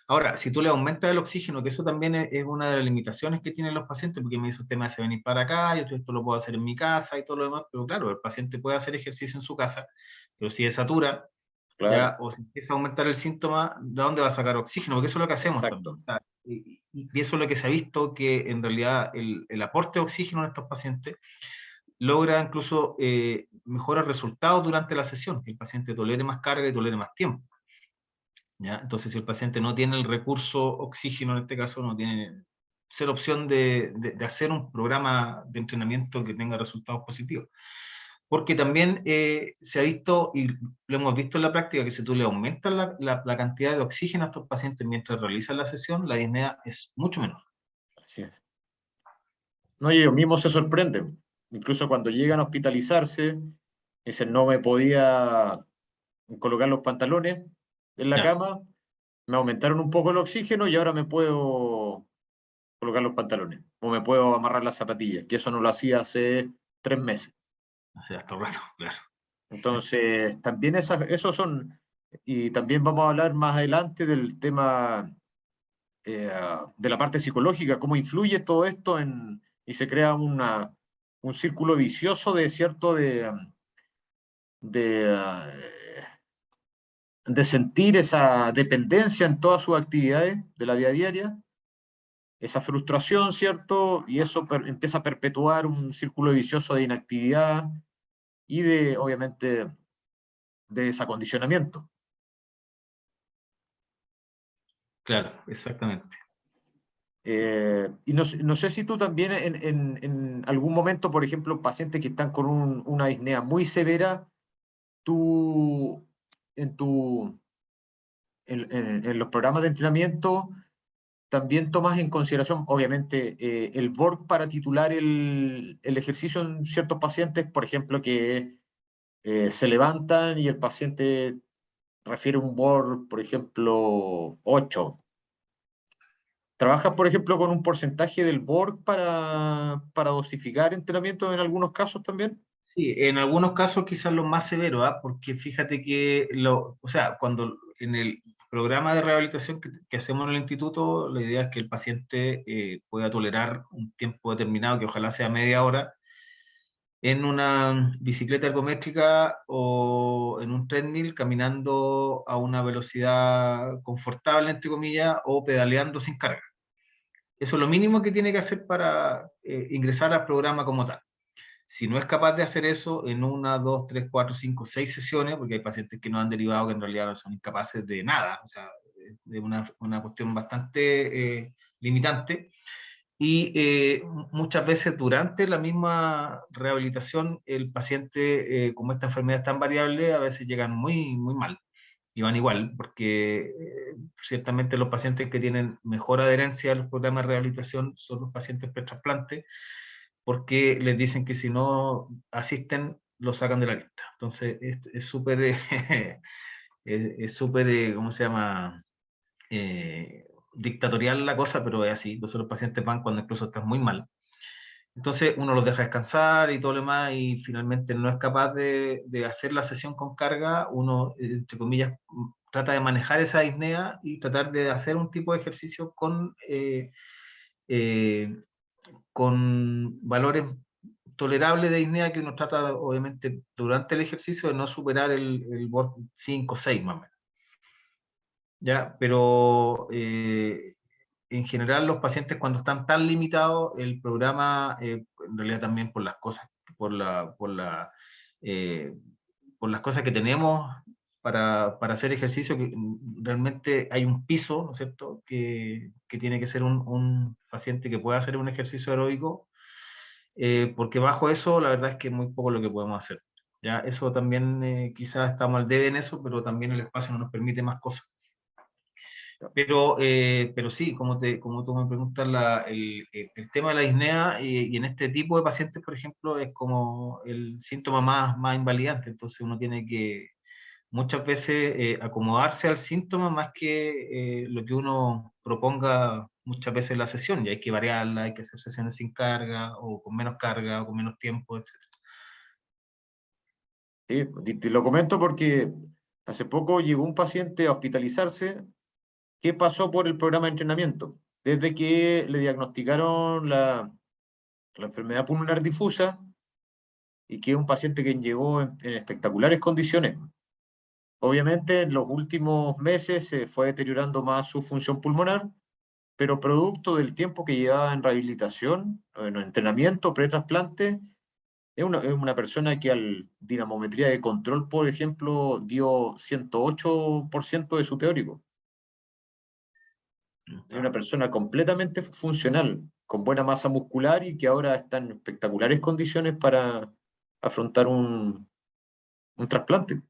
Ahora, si tú le aumentas el oxígeno, que eso también es una de las limitaciones que tienen los pacientes, porque me dice usted me hace venir para acá, yo esto lo puedo hacer en mi casa y todo lo demás, pero claro, el paciente puede hacer ejercicio en su casa, pero si satura, Claro, ya, o si empieza a aumentar el síntoma, ¿de dónde va a sacar oxígeno? Porque eso es lo que hacemos también. exacto. O sea, y eso es lo que se ha visto, que en realidad el aporte de oxígeno en estos pacientes logra incluso mejores resultados durante la sesión, que el paciente tolere más carga y tolere más tiempo. ¿Ya? Entonces, si el paciente no tiene el recurso oxígeno, en este caso, no tiene ser opción de hacer un programa de entrenamiento que tenga resultados positivos. Porque también se ha visto, y lo hemos visto en la práctica, que si tú le aumentas la cantidad de oxígeno a estos pacientes mientras realizan la sesión, la disnea es mucho menor. Así es. No, y ellos mismos se sorprenden. Incluso cuando llegan a hospitalizarse, dicen, no me podía colocar los pantalones en la Ya, cama, me aumentaron un poco el oxígeno y ahora me puedo colocar los pantalones o me puedo amarrar las zapatillas, que eso no lo hacía hace 3 meses. hace hasta rato, claro. Entonces, también esos son, y también vamos a hablar más adelante del tema de la parte psicológica, cómo influye todo esto y se crea un círculo vicioso de cierto de, de sentir esa dependencia en todas sus actividades de la vida diaria, esa frustración, ¿cierto? Y eso empieza a perpetuar un círculo vicioso de inactividad y obviamente, de desacondicionamiento. Claro, exactamente. Y no sé si tú también en algún momento, por ejemplo, pacientes que están con una disnea muy severa, tú en, tu, en los programas de entrenamiento también tomas en consideración, obviamente, el BORG para titular el ejercicio en ciertos pacientes, por ejemplo, que se levantan y el paciente refiere un BORG, por ejemplo, 8. ¿Trabajas, por ejemplo, con un porcentaje del BORG para dosificar entrenamiento en algunos casos también? Sí, en algunos casos quizás los más severos, ¿ah? Porque fíjate que, o sea, cuando en el programa de rehabilitación que hacemos en el instituto, la idea es que el paciente pueda tolerar un tiempo determinado, que ojalá sea media hora, en una bicicleta ergométrica o en un treadmill caminando a una velocidad confortable, entre comillas, o pedaleando sin carga. Eso es lo mínimo que tiene que hacer para ingresar al programa como tal. Si no es capaz de hacer eso en 1, 2, 3, 4, 5, 6 sesiones, porque hay pacientes que no han derivado que en realidad son incapaces de nada, o sea, de una cuestión bastante limitante, y muchas veces durante la misma rehabilitación el paciente, como esta enfermedad es tan variable, a veces llegan muy, muy mal y van igual, porque ciertamente los pacientes que tienen mejor adherencia a los programas de rehabilitación son los pacientes pre-trasplante, porque les dicen que si no asisten, lo sacan de la lista. Entonces, es súper, es súper, ¿cómo se llama? Dictatorial la cosa, pero es así. Entonces los pacientes van cuando incluso están muy mal. Entonces uno los deja descansar y todo lo demás, y finalmente no es capaz de hacer la sesión con carga. Uno, entre comillas, trata de manejar esa disnea y tratar de hacer un tipo de ejercicio con valores tolerables de disnea, que uno trata, obviamente, durante el ejercicio de no superar el 5 o 6 más o menos. ¿Ya? Pero en general los pacientes cuando están tan limitados, el programa, en realidad también por las cosas, eh, por las cosas que tenemos para hacer ejercicio, que realmente hay un piso, ¿no es cierto?, que tiene que ser un paciente que pueda hacer un ejercicio aeróbico, porque bajo eso la verdad es que es muy poco lo que podemos hacer. ¿Ya? Eso también quizás estamos al debe en eso, pero también el espacio no nos permite más cosas. Pero sí, como tú me preguntas, el tema de la disnea, y en este tipo de pacientes, por ejemplo, es como el síntoma más invalidante. Entonces uno tiene que muchas veces acomodarse al síntoma más que lo que uno proponga muchas veces en la sesión. Y hay que variarla, hay que hacer sesiones sin carga, o con menos carga, o con menos tiempo, etc. Sí, te lo comento porque hace poco llegó un paciente a hospitalizarse que pasó por el programa de entrenamiento. Desde que le diagnosticaron la enfermedad pulmonar difusa, y que es un paciente que llegó en espectaculares condiciones. Obviamente, en los últimos meses se fue deteriorando más su función pulmonar, pero producto del tiempo que llevaba en rehabilitación, en entrenamiento, pretrasplante, es una persona que al dinamometría de control, por ejemplo, dio 108% de su teórico. Es una persona completamente funcional, con buena masa muscular, y que ahora está en espectaculares condiciones para afrontar un trasplante.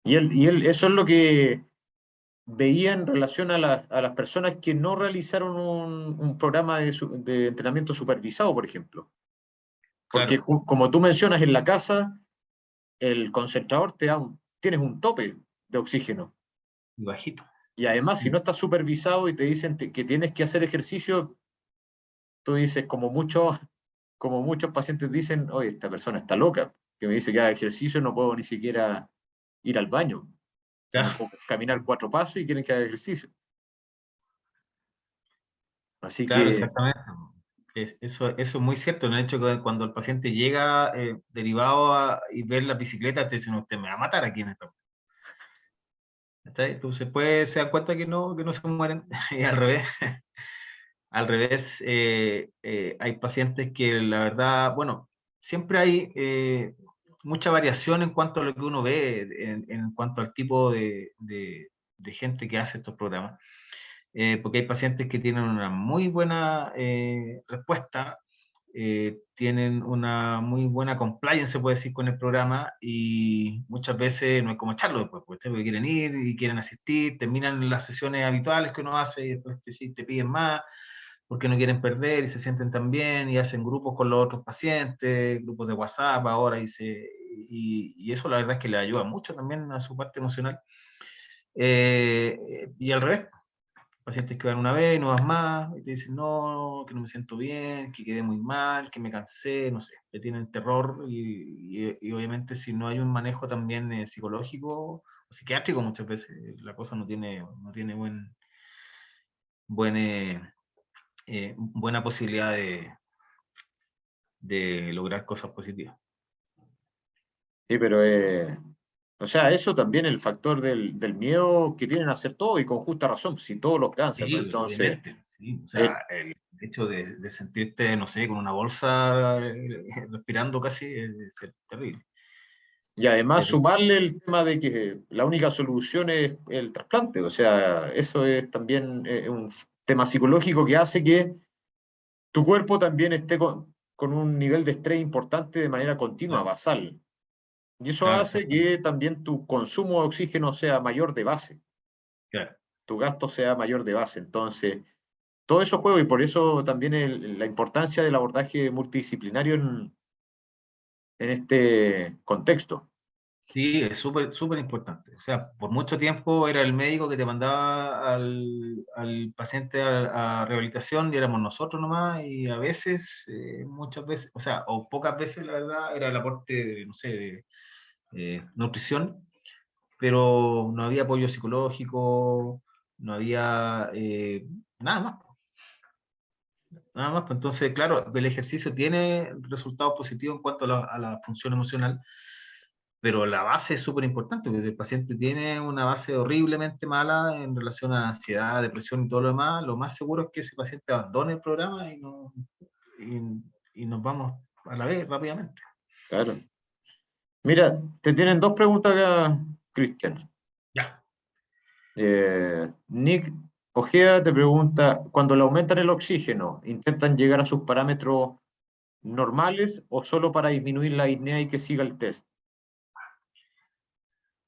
Eso es lo que veía en relación a las personas que no realizaron un programa de entrenamiento supervisado, por ejemplo. Porque Claro. como tú mencionas, en la casa, el concentrador tienes un tope de oxígeno. Y bajito. Y además, si no estás supervisado y te dicen que tienes que hacer ejercicio, tú dices, como muchos pacientes dicen, oye, esta persona está loca, que me dice que haga ejercicio, no puedo ni siquiera ir al baño. Claro. No puedo caminar 4 pasos y quieren que haga ejercicio. Así Claro, que exactamente. Eso es muy cierto. En el hecho que cuando el paciente llega derivado y ver la bicicleta, te dicen, usted me va a matar aquí en esta. Entonces se da cuenta que no se mueren. Y al revés. Al revés, hay pacientes que la verdad, bueno, siempre hay mucha variación en cuanto a lo que uno ve, en cuanto al tipo de gente que hace estos programas. Porque hay pacientes que tienen una muy buena respuesta, tienen una muy buena compliance, se puede decir, con el programa, y muchas veces no es como echarlo después, porque quieren ir y quieren asistir, terminan las sesiones habituales que uno hace y después te piden más, porque no quieren perder y se sienten tan bien y hacen grupos con los otros pacientes, grupos de WhatsApp ahora, y eso la verdad es que le ayuda mucho también a su parte emocional. Y al revés, pacientes que van una vez, no van más, y te dicen, no, que no me siento bien, que quedé muy mal, que me cansé, no sé, le tienen terror, y obviamente si no hay un manejo también psicológico o psiquiátrico, muchas veces la cosa no tiene buena posibilidad de lograr cosas positivas. sí, pero o sea, eso también, el factor del miedo que tienen a hacer todo, y con justa razón, si todos los cansan, Sí, ¿no? Entonces, obviamente. Sí, o eh, sea, De hecho, de sentirte, no sé, con una bolsa respirando casi, es terrible. Y además Terrible. sumarle el tema de que la única solución es el trasplante. O sea, eso es también un tema psicológico que hace que tu cuerpo también esté con un nivel de estrés importante de manera continua, Claro, basal. Y eso claro, hace exactamente. que también tu consumo de oxígeno sea mayor de base, Claro. tu gasto sea mayor de base. Entonces, todo eso juega y por eso también la importancia del abordaje multidisciplinario en este contexto. Sí, es súper, súper importante. O sea, por mucho tiempo era el médico que te mandaba al paciente a rehabilitación y éramos nosotros nomás, y a veces, muchas veces, o sea, o pocas veces, la verdad, era el aporte, no sé, de nutrición, pero no había apoyo psicológico, no había nada más. Nada más, pues entonces, claro, el ejercicio tiene resultados positivos en cuanto a la función emocional, pero la base es súper importante, porque si el paciente tiene una base horriblemente mala en relación a ansiedad, depresión y todo lo demás, lo más seguro es que ese paciente abandone el programa y, y nos vamos a la vez rápidamente. Claro. Mira, te tienen dos preguntas acá, Cristian. Ya. Nick Ojeda te pregunta, cuando le aumentan el oxígeno, ¿intentan llegar a sus parámetros normales o solo para disminuir la apnea y que siga el test?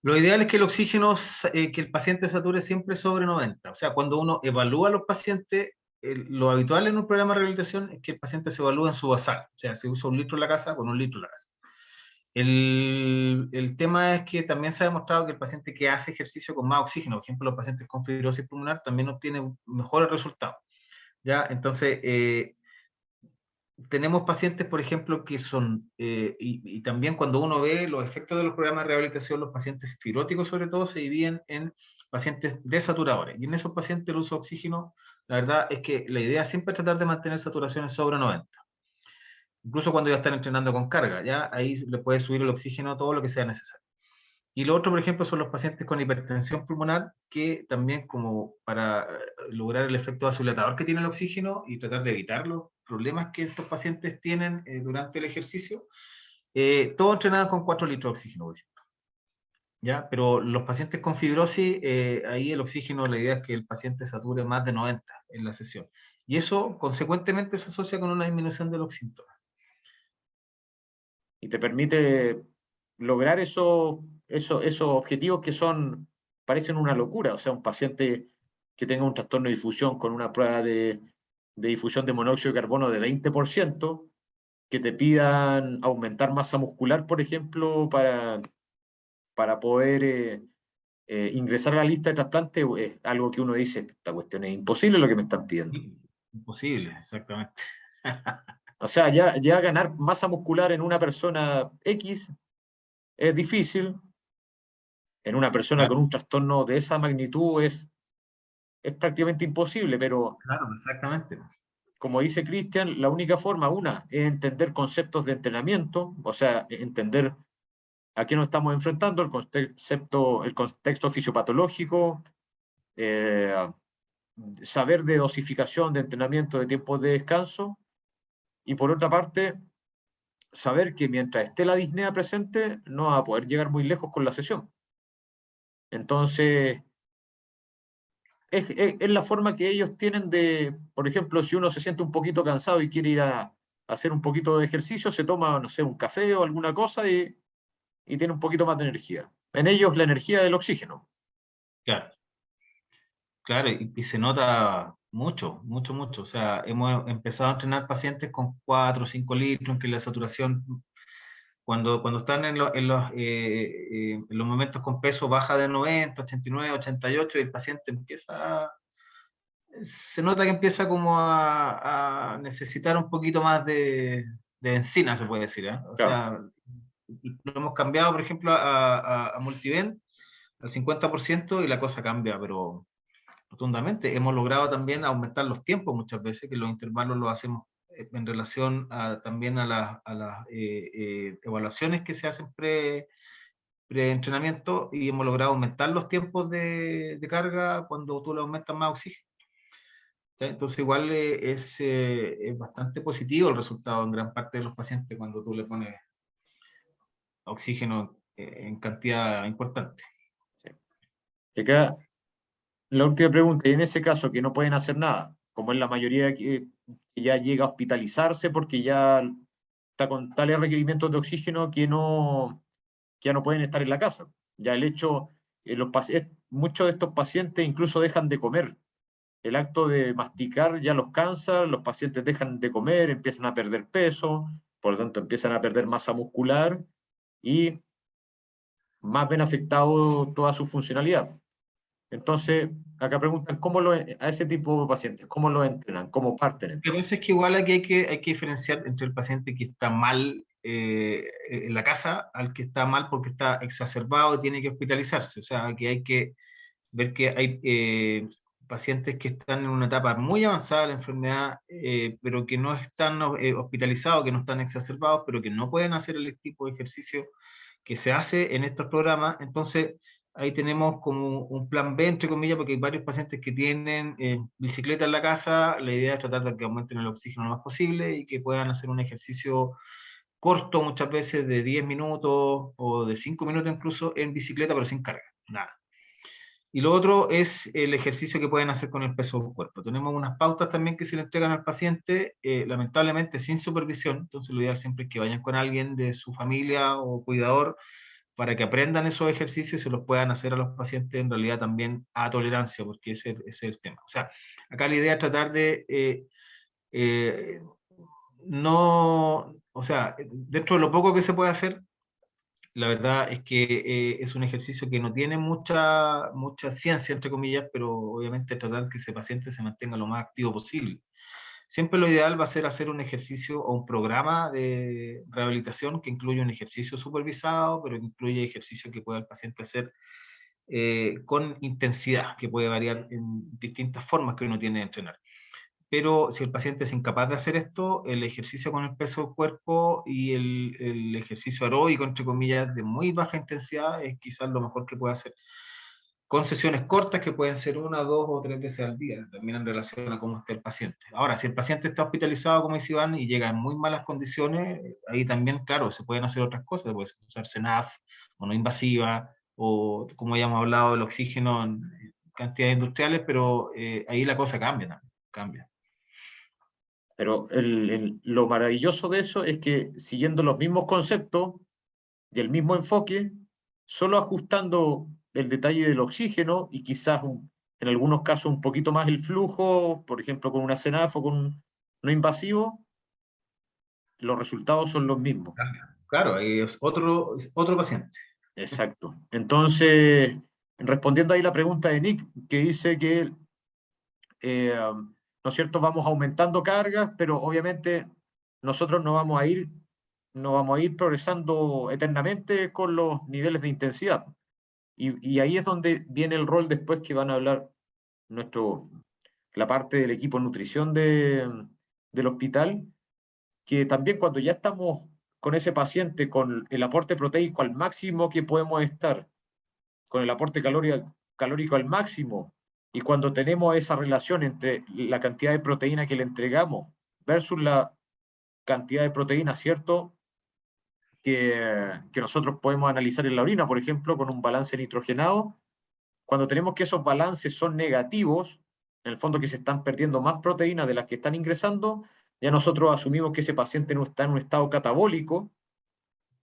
Lo ideal es que el oxígeno, que el paciente sature siempre sobre 90. O sea, cuando uno evalúa a los pacientes, lo habitual en un programa de rehabilitación es que el paciente se evalúe en su basal. O sea, se usa 1 litro en la casa con 1 litro en la casa. El tema es que también se ha demostrado que el paciente que hace ejercicio con más oxígeno, por ejemplo, los pacientes con fibrosis pulmonar, también obtienen mejores resultados. ¿Ya? Entonces, tenemos pacientes, por ejemplo, que son, y también cuando uno ve los efectos de los programas de rehabilitación, los pacientes fibróticos sobre todo se dividen en pacientes desaturadores. Y en esos pacientes el uso de oxígeno, la verdad es que la idea siempre es tratar de mantener saturaciones sobre 90. Incluso cuando ya están entrenando con carga, ya ahí le puede subir el oxígeno todo lo que sea necesario. Y lo otro, por ejemplo, son los pacientes con hipertensión pulmonar, que también como para lograr el efecto vasodilatador que tiene el oxígeno y tratar de evitar los problemas que estos pacientes tienen durante el ejercicio, todo entrenado con 4 litros de oxígeno, por ejemplo. ¿Ya? Pero los pacientes con fibrosis, ahí el oxígeno, la idea es que el paciente sature más de 90 en la sesión. Y eso, consecuentemente, se asocia con una disminución de los síntomas. Y te permite lograr esos objetivos que parecen una locura. O sea, un paciente que tenga un trastorno de difusión con una prueba de difusión de monóxido de carbono de 20%, que te pidan aumentar masa muscular, por ejemplo, para poder ingresar a la lista de trasplante, es algo que uno dice, esta cuestión es imposible lo que me están pidiendo. Imposible, exactamente. O sea, ya ganar masa muscular en una persona X es difícil, en una persona con Claro, un trastorno de esa magnitud es prácticamente imposible, pero claro, exactamente. como dice Cristian, la única forma, una, es entender conceptos de entrenamiento, o sea, entender a qué nos estamos enfrentando, el contexto fisiopatológico, eh, saber de dosificación, de entrenamiento, de tiempos de descanso, y por otra parte, saber que mientras esté la disnea presente, no va a poder llegar muy lejos con la sesión. Entonces, es la forma que ellos tienen de, por ejemplo, si uno se siente un poquito cansado y quiere ir a hacer un poquito de ejercicio, se toma, no sé, un café o alguna cosa y tiene un poquito más de energía. En ellos la energía del oxígeno. Claro. Claro, y se nota mucho, mucho, mucho. O sea, hemos empezado a entrenar pacientes con 4 o 5 litros, en que la saturación, cuando están en los momentos con peso baja de 90, 89, 88, y el paciente se nota que empieza como a necesitar un poquito más de benzina, se puede decir, ¿eh? O Claro. sea, lo hemos cambiado, por ejemplo, a Multivent al 50% y la cosa cambia, pero rotundamente. Hemos logrado también aumentar los tiempos muchas veces, que los intervalos los hacemos en relación también a las evaluaciones que se hacen pre-entrenamiento, y hemos logrado aumentar los tiempos de carga cuando tú le aumentas más oxígeno. ¿sí? Entonces igual es bastante positivo el resultado en gran parte de los pacientes cuando tú le pones oxígeno en cantidad importante. Sí. Y acá, la última pregunta, y en ese caso que no pueden hacer nada, como es la mayoría que ya llega a hospitalizarse porque ya está con tales requerimientos de oxígeno que ya no pueden estar en la casa. Ya el hecho, muchos de estos pacientes incluso dejan de comer. El acto de masticar ya los cansa, los pacientes dejan de comer, empiezan a perder peso, por lo tanto empiezan a perder masa muscular y más ven afectado toda su funcionalidad. Entonces, acá preguntan a ese tipo de pacientes, ¿cómo lo entrenan? ¿Cómo parten? Lo que pasa es que igual aquí hay que diferenciar entre el paciente que está mal en la casa al que está mal porque está exacerbado y tiene que hospitalizarse. O sea, que hay que ver que hay pacientes que están en una etapa muy avanzada de la enfermedad, pero que no están hospitalizados, que no están exacerbados, pero que no pueden hacer el tipo de ejercicio que se hace en estos programas. Entonces, ahí tenemos como un plan B, entre comillas, porque hay varios pacientes que tienen bicicleta en la casa. La idea es tratar de que aumenten el oxígeno lo más posible y que puedan hacer un ejercicio corto, muchas veces de 10 minutos o de 5 minutos incluso en bicicleta, pero sin carga, nada. Y lo otro es el ejercicio que pueden hacer con el peso del cuerpo. Tenemos unas pautas también que se le entregan al paciente, lamentablemente sin supervisión. Entonces lo ideal siempre es que vayan con alguien de su familia o cuidador para que aprendan esos ejercicios y se los puedan hacer a los pacientes en realidad también a tolerancia, porque ese es el tema. O sea, acá la idea es tratar de no, o sea, dentro de lo poco que se puede hacer, la verdad es que es un ejercicio que no tiene mucha ciencia, entre comillas, pero obviamente tratar que ese paciente se mantenga lo más activo posible. Siempre lo ideal va a ser hacer un ejercicio o un programa de rehabilitación que incluye un ejercicio supervisado, pero que incluye ejercicio que pueda el paciente hacer con intensidad, que puede variar en distintas formas que uno tiene de entrenar. Pero si el paciente es incapaz de hacer esto, el ejercicio con el peso del cuerpo y el ejercicio aeróbico, entre comillas, de muy baja intensidad, es quizás lo mejor que puede hacer. Con sesiones cortas que pueden ser 1, 2 o 3 veces al día, también en relación a cómo esté el paciente. Ahora, si el paciente está hospitalizado, como dice Iván, y llega en muy malas condiciones, ahí también, claro, se pueden hacer otras cosas, se puede usar CENAF, o no invasiva, o como ya hemos hablado, el oxígeno en cantidades industriales, pero ahí la cosa cambia también, cambia. Pero lo maravilloso de eso es que siguiendo los mismos conceptos y el mismo enfoque, solo ajustando el detalle del oxígeno y quizás en algunos casos un poquito más el flujo, por ejemplo con una CENAF o con un no invasivo, los resultados son los mismos. Claro, es otro paciente. Exacto. Entonces, respondiendo ahí la pregunta de Nick, que dice que, ¿no es cierto?, vamos aumentando cargas, pero obviamente nosotros no vamos a ir progresando eternamente con los niveles de intensidad. Y ahí es donde viene el rol después que van a hablar la parte del equipo de nutrición del hospital, que también cuando ya estamos con ese paciente, con el aporte proteico al máximo que podemos estar, con el aporte calórico al máximo, y cuando tenemos esa relación entre la cantidad de proteína que le entregamos versus la cantidad de proteína, ¿cierto?, que nosotros podemos analizar en la orina, por ejemplo, con un balance nitrogenado, cuando tenemos que esos balances son negativos, en el fondo que se están perdiendo más proteínas de las que están ingresando, ya nosotros asumimos que ese paciente no está en un estado catabólico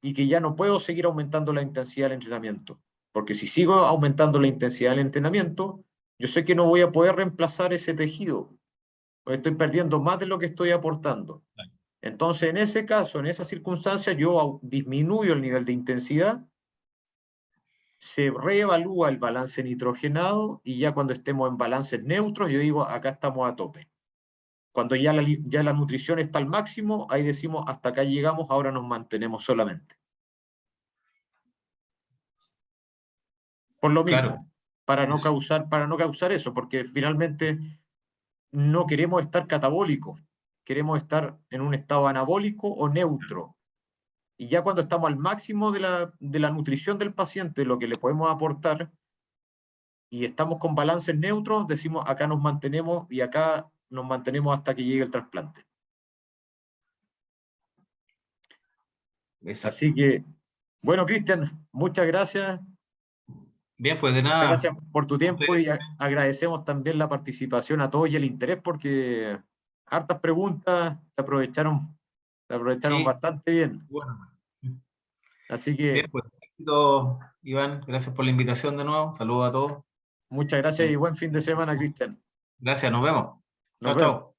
y que ya no puedo seguir aumentando la intensidad del entrenamiento. Porque si sigo aumentando la intensidad del entrenamiento, yo sé que no voy a poder reemplazar ese tejido. Estoy perdiendo más de lo que estoy aportando. Entonces, en ese caso, en esa circunstancia, yo disminuyo el nivel de intensidad, se reevalúa el balance nitrogenado y ya cuando estemos en balances neutros, yo digo, acá estamos a tope. Cuando ya la nutrición está al máximo, ahí decimos, hasta acá llegamos, ahora nos mantenemos solamente. Por lo mismo, Claro, para no causar eso, porque finalmente no queremos estar catabólicos, queremos estar en un estado anabólico o neutro. Y ya cuando estamos al máximo de la nutrición del paciente, lo que le podemos aportar, y estamos con balances neutros, decimos acá nos mantenemos y acá nos mantenemos hasta que llegue el trasplante. Exacto. Así que, bueno, Cristian, muchas gracias. Bien, pues de nada. Gracias por tu tiempo y agradecemos también la participación a todos y el interés, porque hartas preguntas se aprovecharon Sí. bastante bien. Bueno. Así que Bien, pues éxito, Iván. Gracias por la invitación de nuevo. Saludos a todos. muchas gracias y buen fin de semana, Cristian. Gracias, nos vemos. Nos Chao, vemos. chao.